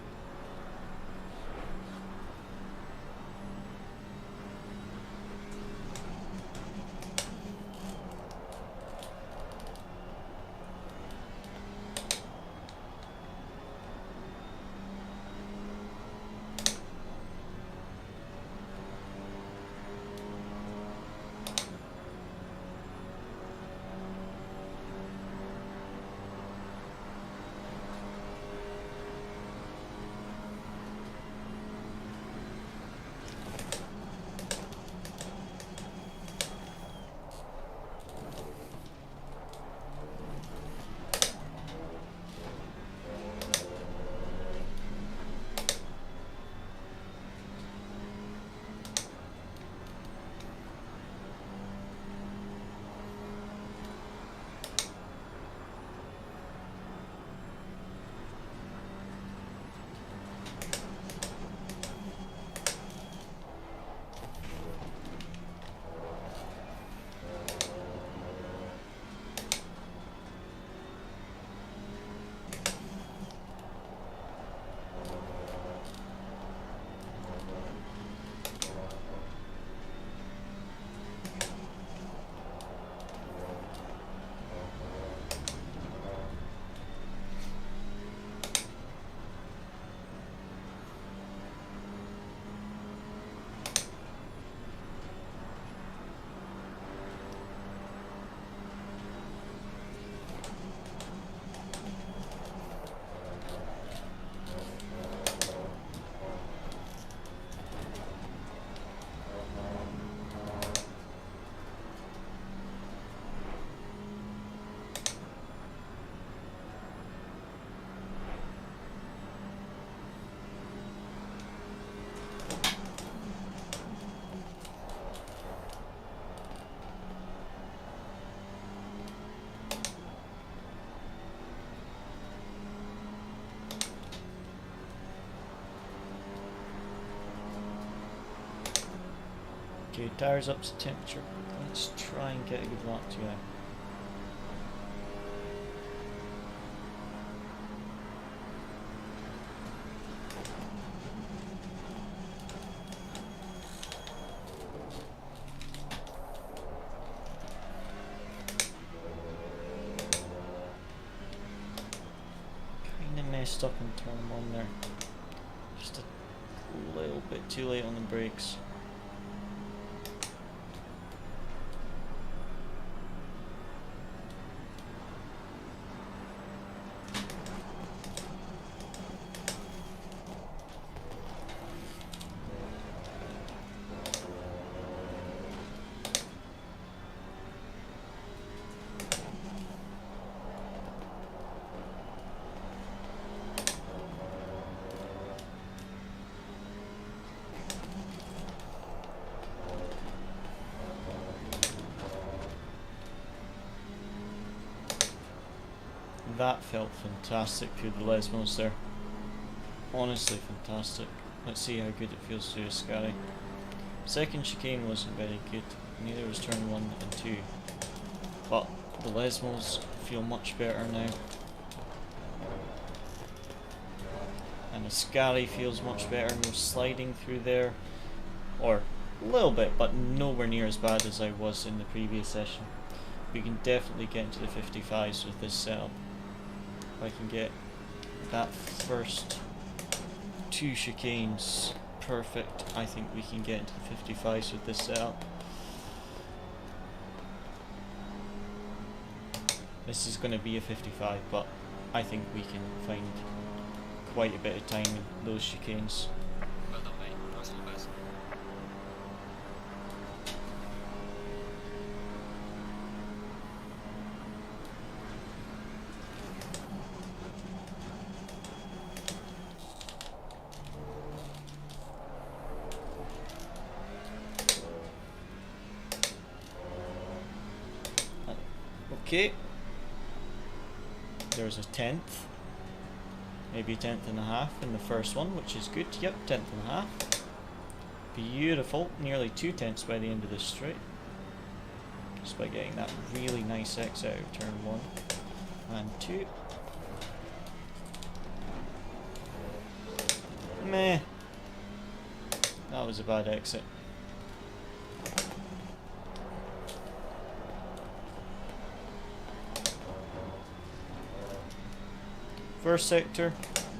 Okay, tires up to temperature. Let's try and get a good lap together. Kinda messed up in turn 1 there. Just a little bit too late on the brakes. That felt fantastic through the Lesmos there. Honestly fantastic. Let's see how good it feels through a Scary. Second chicane wasn't very good, neither was turn 1 and 2. But the Lesmos feel much better now. And the Scary feels much better, no sliding through there. Or a little bit, but nowhere near as bad as I was in the previous session. We can definitely get into the 55s with this setup. If I can get that first 2 chicanes perfect, I think we can get into the 55s with this setup. This is going to be a 55, but I think we can find quite a bit of time in those chicanes. Well done, mate. Personal best. Okay, there's a 10th, maybe a 10th and a half in the first one, which is good. Yep, 10th and a half. Beautiful, nearly 2 tenths by the end of this straight. Just by getting that really nice exit out of turn 1. And 2. Meh. That was a bad exit. First sector,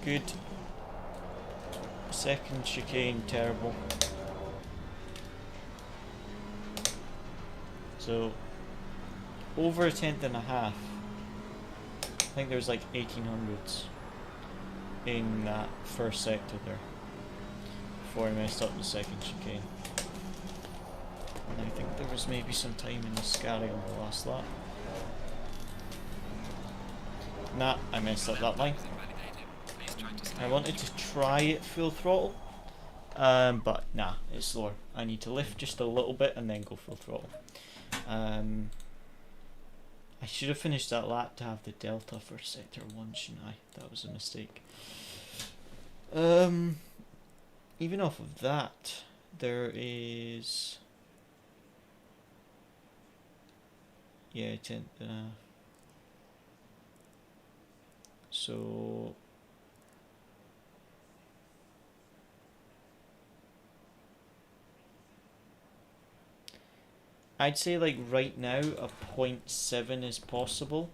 good. Second chicane, terrible. So, over a tenth and a half. I think there's like 1800s in that first sector there before I messed up the second chicane. And I think there was maybe some time in the Scary on the last lap. Nah, I messed up that line. I wanted to try it full throttle, but nah, it's slower. I need to lift just a little bit and then go full throttle. I should have finished that lap to have the delta for sector 1, shouldn't I? That was a mistake. Even off of that, there is... yeah, 10... so... I'd say like right now a 0.7 is possible.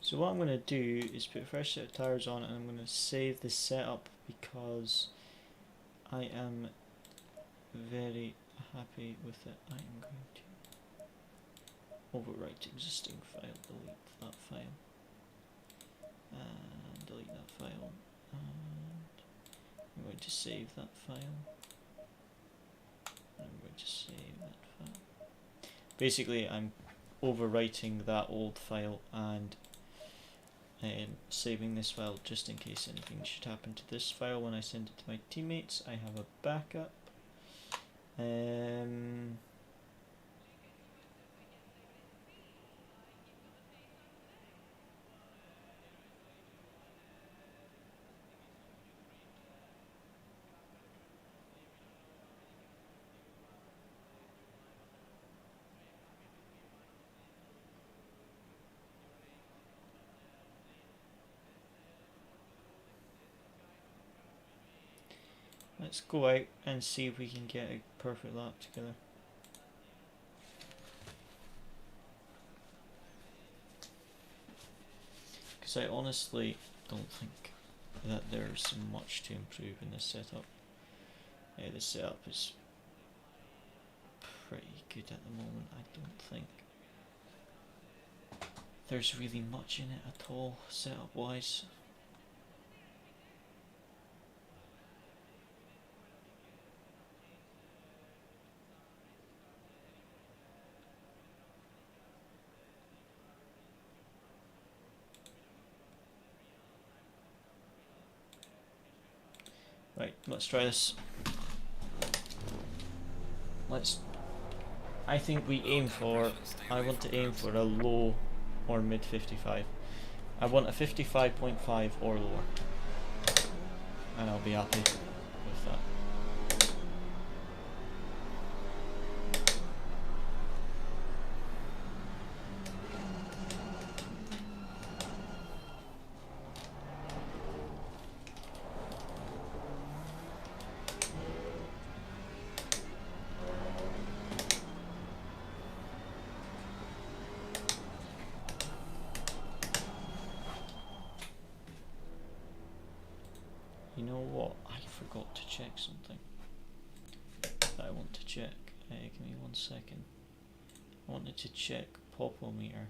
So what I'm going to do is put a fresh set of tires on, and I'm going to save the setup because I am very happy with it. I am going to overwrite existing file, delete that file, and delete that file, and I'm going to save that file, and I'm going to save that file. Basically I'm overwriting that old file and saving this file just in case anything should happen to this file when I send it to my teammates. I have a backup. Let's go out and see if we can get a perfect lap together. Because I honestly don't think that there's much to improve in this setup. Yeah, this setup is pretty good at the moment. I don't think there's really much in it at all, setup wise. Right, let's try this. I think we aim for, I want to aim for a low or mid 55. I want a 55.5 or lower, and I'll be happy with that. You know what? I forgot to check something that I want to check. Give me 1 second. I wanted to check popometer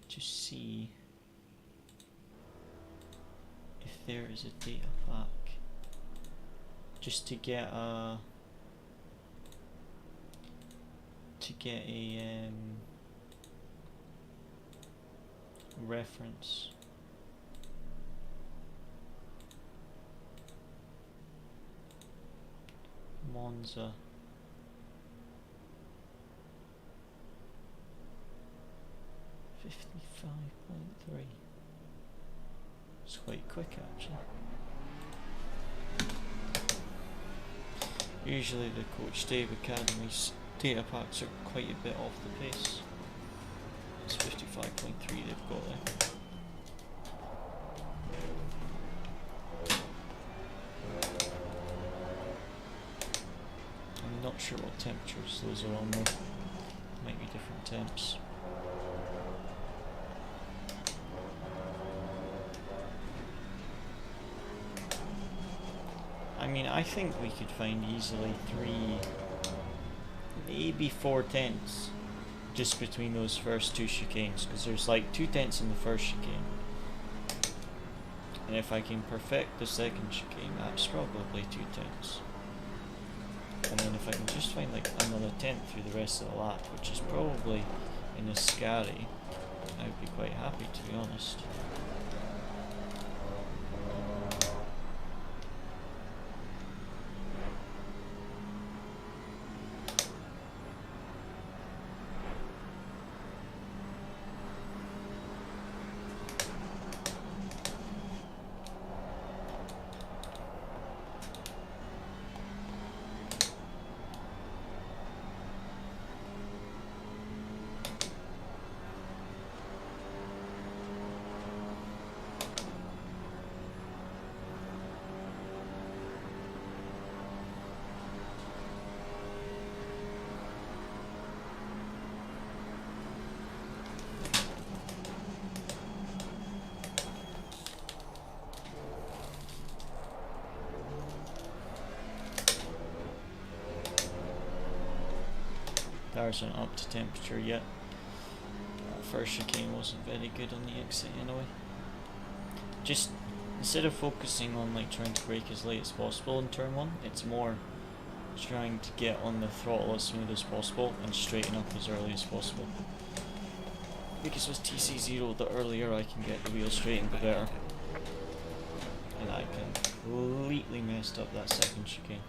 to see if there is a data pack, just to get a reference. Moza. .3. It's quite quick actually. Usually the Coach Dave Academy's data packs are quite a bit off the pace. It's 55.3 they've got there. I'm not sure what temperatures those are on though. Might be different temps. I mean, I think we could find easily 3, maybe 4 tenths just between those first 2 chicanes, because there's like 2 tenths in the first chicane. And if I can perfect the second chicane, that's probably 2 tenths. And then if I can just find like another tenth through the rest of the lap, which is probably in a Scary, I would be quite happy, to be honest. Tires aren't up to temperature yet. That first chicane wasn't very good on the exit anyway. Just instead of focusing on like trying to brake as late as possible in turn 1, it's more trying to get on the throttle as smooth as possible and straighten up as early as possible. Because with TC0, the earlier I can get the wheel straightened, the better. And I completely messed up that second chicane.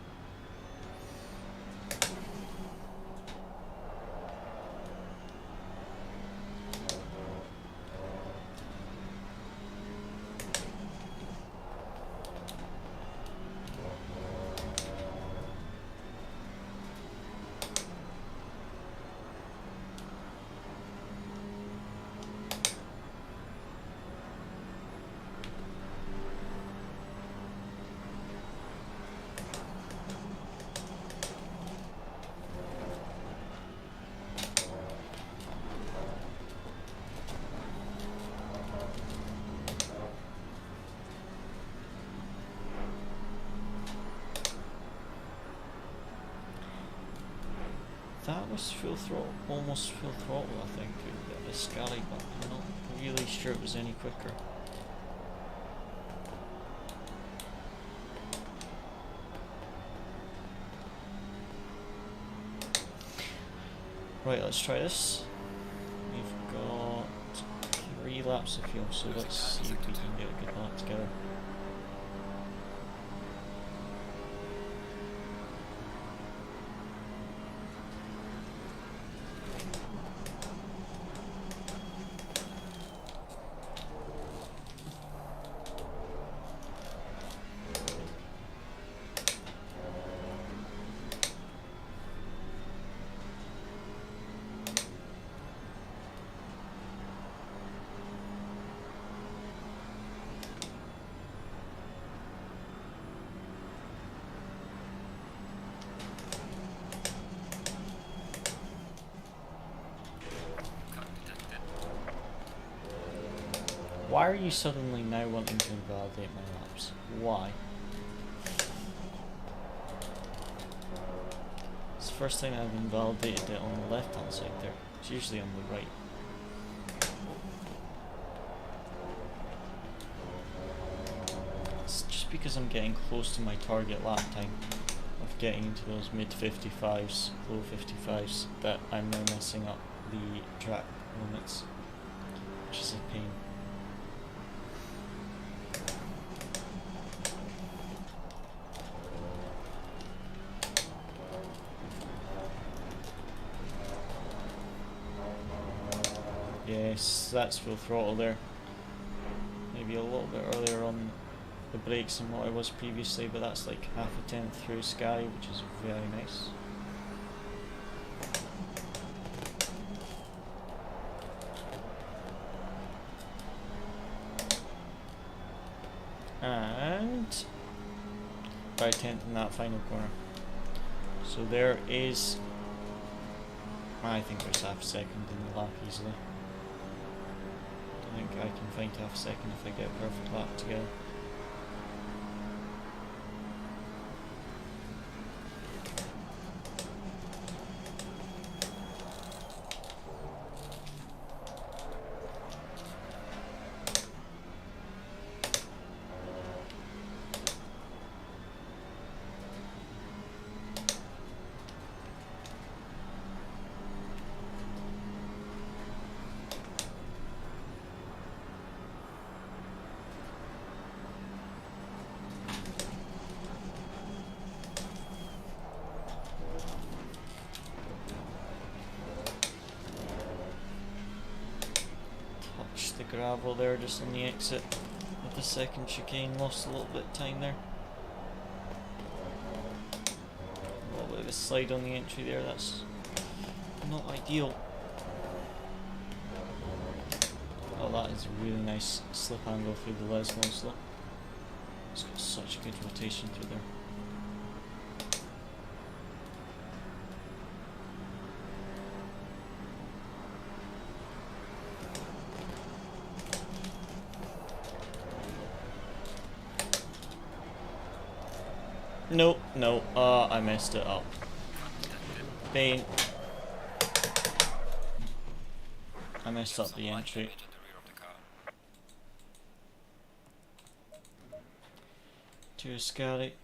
That was full throttle, almost full throttle I think, with the Scally, but I'm not really sure it was any quicker. Right, let's try this. We've got 3 laps of fuel, so let's see if we can get a good lap together. Why are you suddenly now wanting to invalidate my laps? Why? It's the first time I've invalidated it on the left hand side there. It's usually on the right. It's just because I'm getting close to my target lap time of getting into those mid 55s, low 55s, that I'm now messing up the track limits, which is a pain. Yes, that's full throttle there. Maybe a little bit earlier on the brakes than what I was previously, but that's like half a tenth through Sky, which is very nice. And by a tenth in that final corner. So there is, I think there's half a second in the lap easily. I think I can find half a second if I get a perfect lap together. The gravel there just on the exit of the second chicane, lost a little bit of time there. A little bit of a slide on the entry there, that's not ideal. Oh, that is a really nice slip angle through the Lesmo slip. It's got such a good rotation through there. Nope, no, I messed it up. Bane. I messed up the entry. Too scary.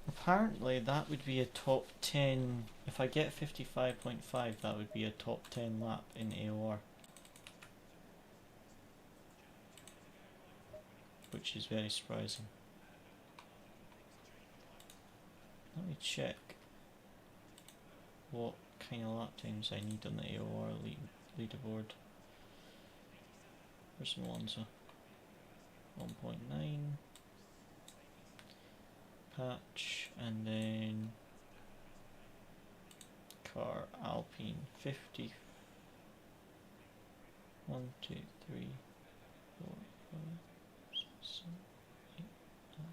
Apparently that would be a top 10, if I get 55.5 that would be a top 10 lap in AOR. Which is very surprising. Let me check what kind of lap times I need on the AOR Elite leaderboard. Where's Moza? 1.9 patch, and then car Alpine 50. 1, 2, 3, 4, 5, 6, 7, 8, 9,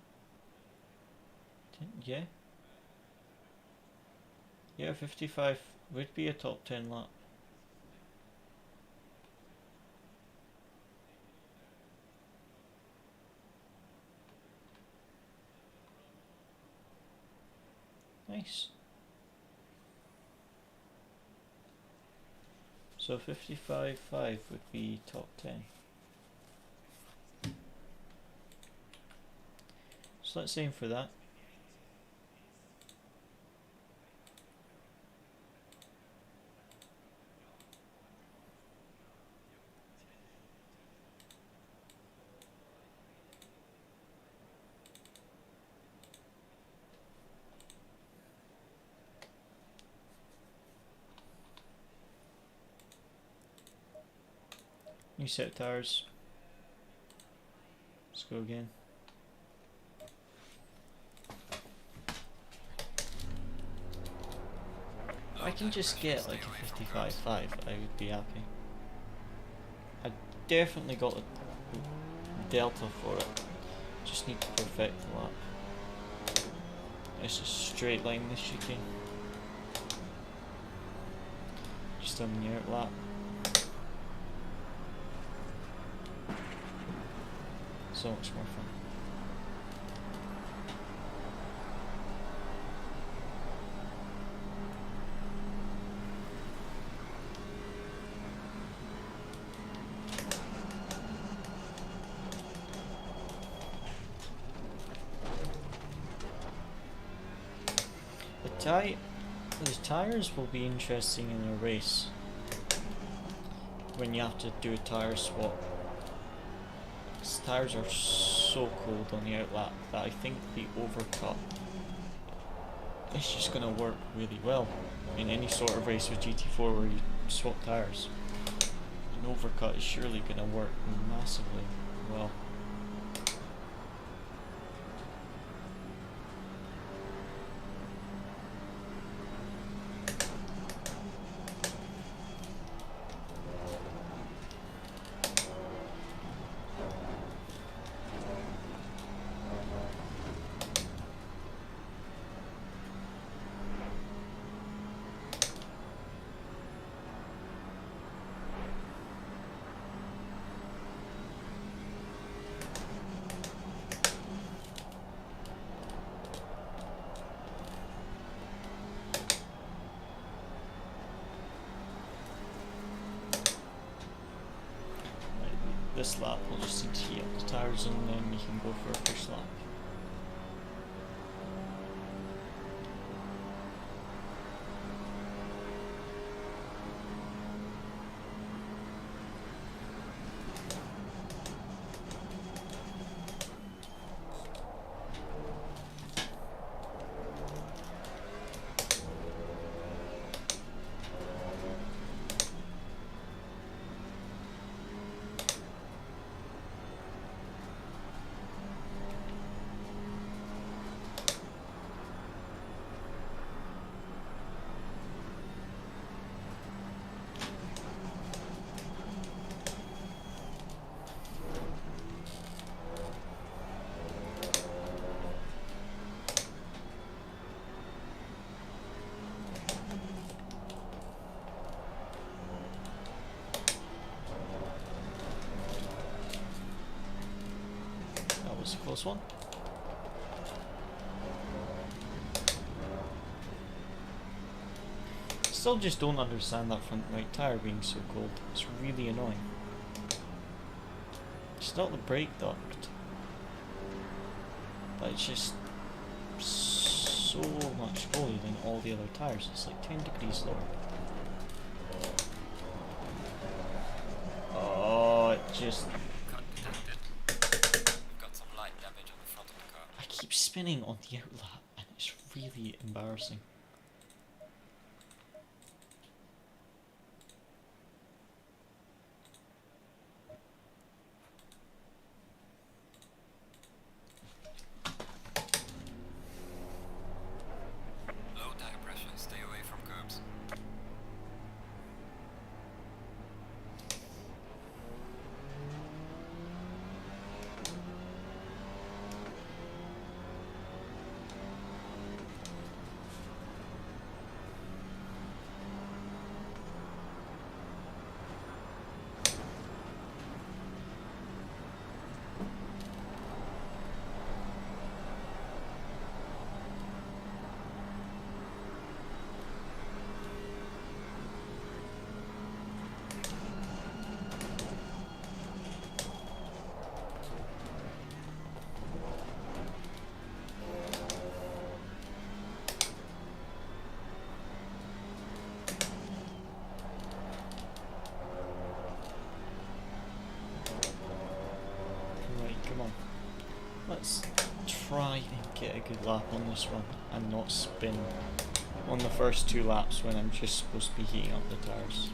10. Yeah. Yeah, 55 would be a top 10 lap. Nice. So 55.5 would be top 10. So let's aim for that. New set of tires. Let's go again. If I can just get like a 55.5, I would be happy. I definitely got a delta for it. Just need to perfect the lap. It's a straight line this chicane. Just on the out lap. So much more fun. The tires will be interesting in a race when you have to do a tire swap. These tires are so cold on the outlap that I think the overcut is just going to work really well in any sort of race with GT4 where you swap tires. An overcut is surely going to work massively well. This lap we'll just need to heat up the tyres and then we can go for a push lap. Was a close one. Still just don't understand that front right tyre being so cold. It's really annoying. It's not the brake duct, but it's just so much colder than all the other tyres. It's like 10 degrees lower. Oh, it just... spinning on the outlap and it's really embarrassing. Come on. Let's try and get a good lap on this one and not spin on the first 2 laps when I'm just supposed to be heating up the tyres.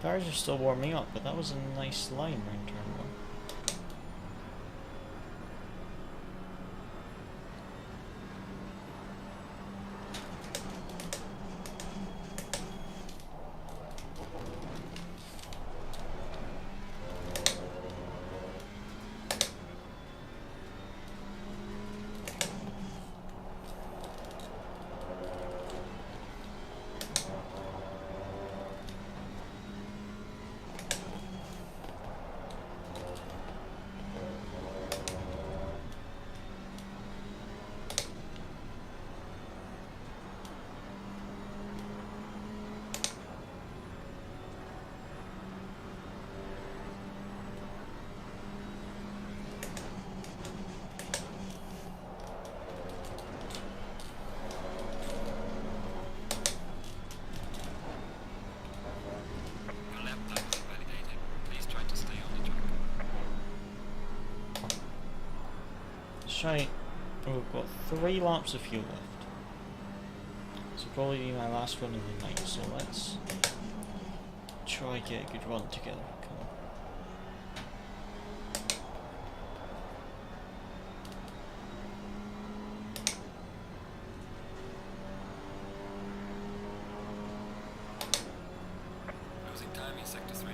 Tyres are still warming up, but that was a nice line around turn 1. Your lap time is validated. Please try to stay on the track. Let's try. Oh, we've got 3 laps of fuel left. This will probably be my last run of the night, so let's try get a good run together. Come on. Losing time in sector 3.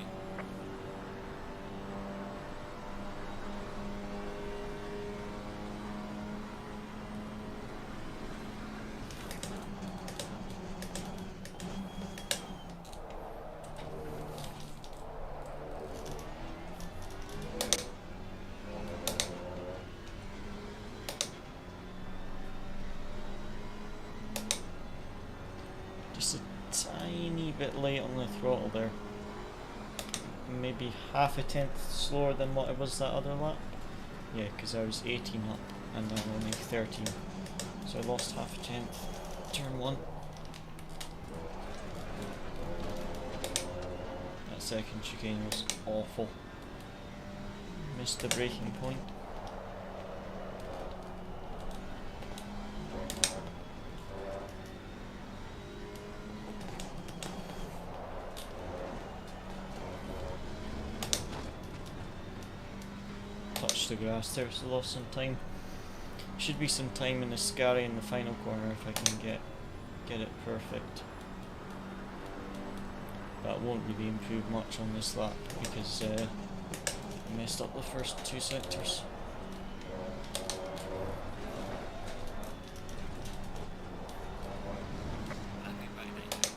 Just a tiny bit late on the throttle there. Maybe half a tenth slower than what it was that other lap. Yeah, because I was 18 up and I'm only 13. So I lost half a tenth. Turn 1. That second chicane was awful. Missed the braking point. Touched the grass there, so lost some time. Should be some time in the Scary in the final corner if I can get it perfect. That won't really improve much on this lap because I messed up the first 2 sectors. Landing validated.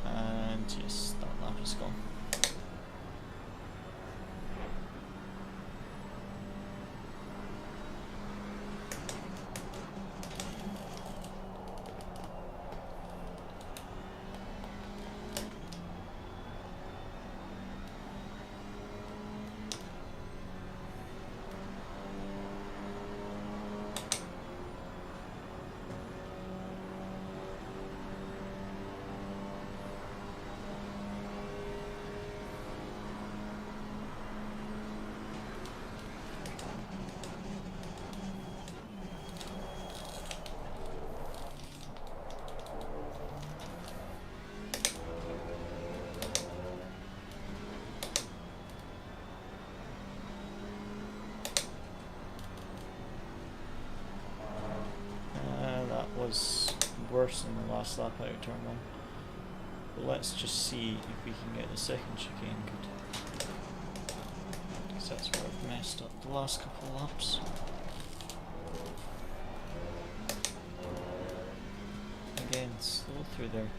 And yes, that lap is gone. worse than the last lap out of turn 1. But let's just see if we can get the second chicane good. Because that's where I've messed up the last couple of laps. Again, slow through there.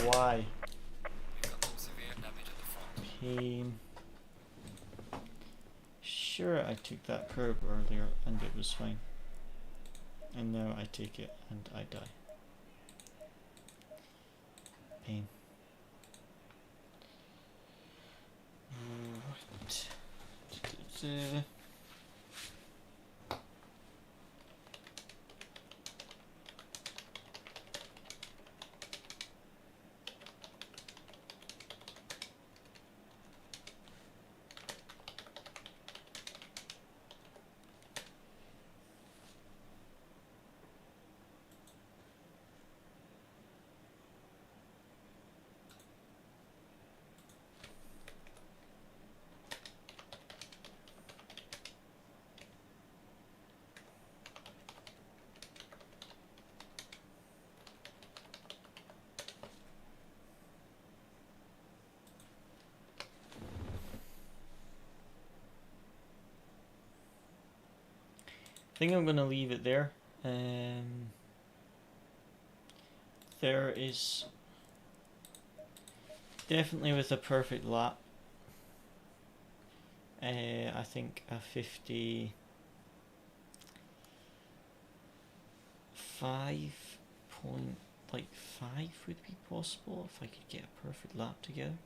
Why? We've got some severe damage at the front. Pain. Sure, I took that curb earlier and it was fine. And now I take it and I die. Pain. Right. I think I'm going to leave it there. There is definitely with a perfect lap. I think a 55.5 would be possible if I could get a perfect lap together.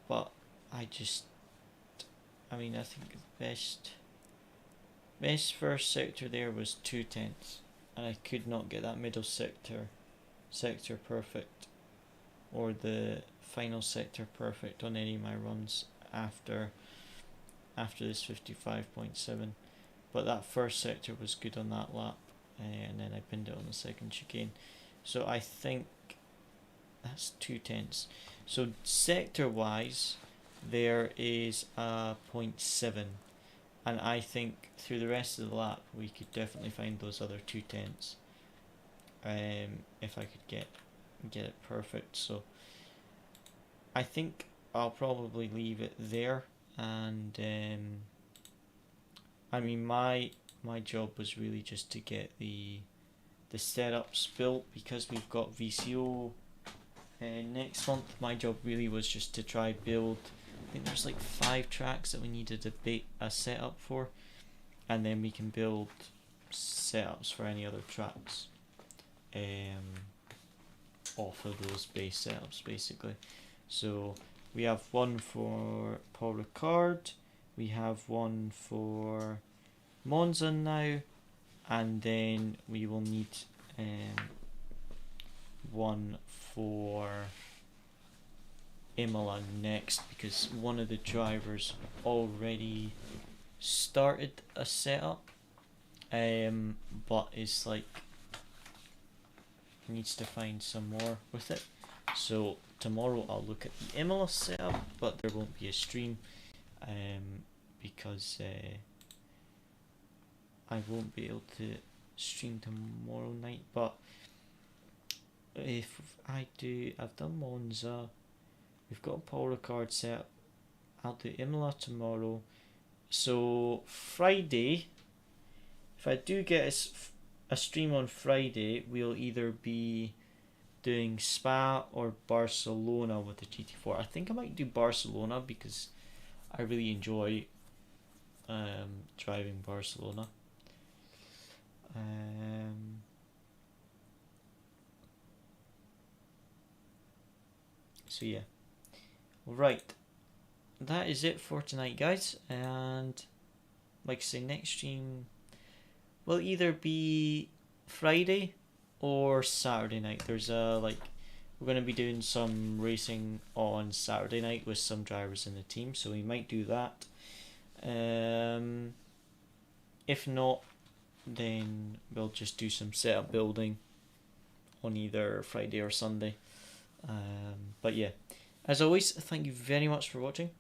But I mean, I think the best first sector there was 2/10, and I could not get that middle sector perfect, or the final sector perfect on any of my runs after this 55.7. But that first sector was good on that lap, and then I pinned it on the second chicane. So I think that's 2/10. So sector wise, there is a 0.7, and I think through the rest of the lap we could definitely find those other 2/10. If I could get it perfect. So I think I'll probably leave it there, and I mean my job was really just to get the setups built, because we've got VCO next month. My job really was just to try build, I think there's like 5 tracks that we needed a setup for, and then we can build setups for any other tracks off of those base setups basically. So we have one for Paul Ricard, we have one for Monza now, and then we will need one for Imola next, because one of the drivers already started a setup, but it's like needs to find some more with it. So tomorrow I'll look at the Imola setup, but there won't be a stream because I won't be able to stream tomorrow night. But if I do, I've done Monza, we've got a Paul Ricard set, I'll do Imola tomorrow. So Friday, if I do get a stream on Friday, we'll either be doing Spa or Barcelona with the GT4. I think I might do Barcelona because I really enjoy driving Barcelona. So yeah. Right. That is it for tonight, guys. And like I say, next stream will either be Friday or Saturday night. There's we're going to be doing some racing on Saturday night with some drivers in the team, so we might do that. If not, then we'll just do some setup building on either Friday or Sunday. But yeah, as always, thank you very much for watching.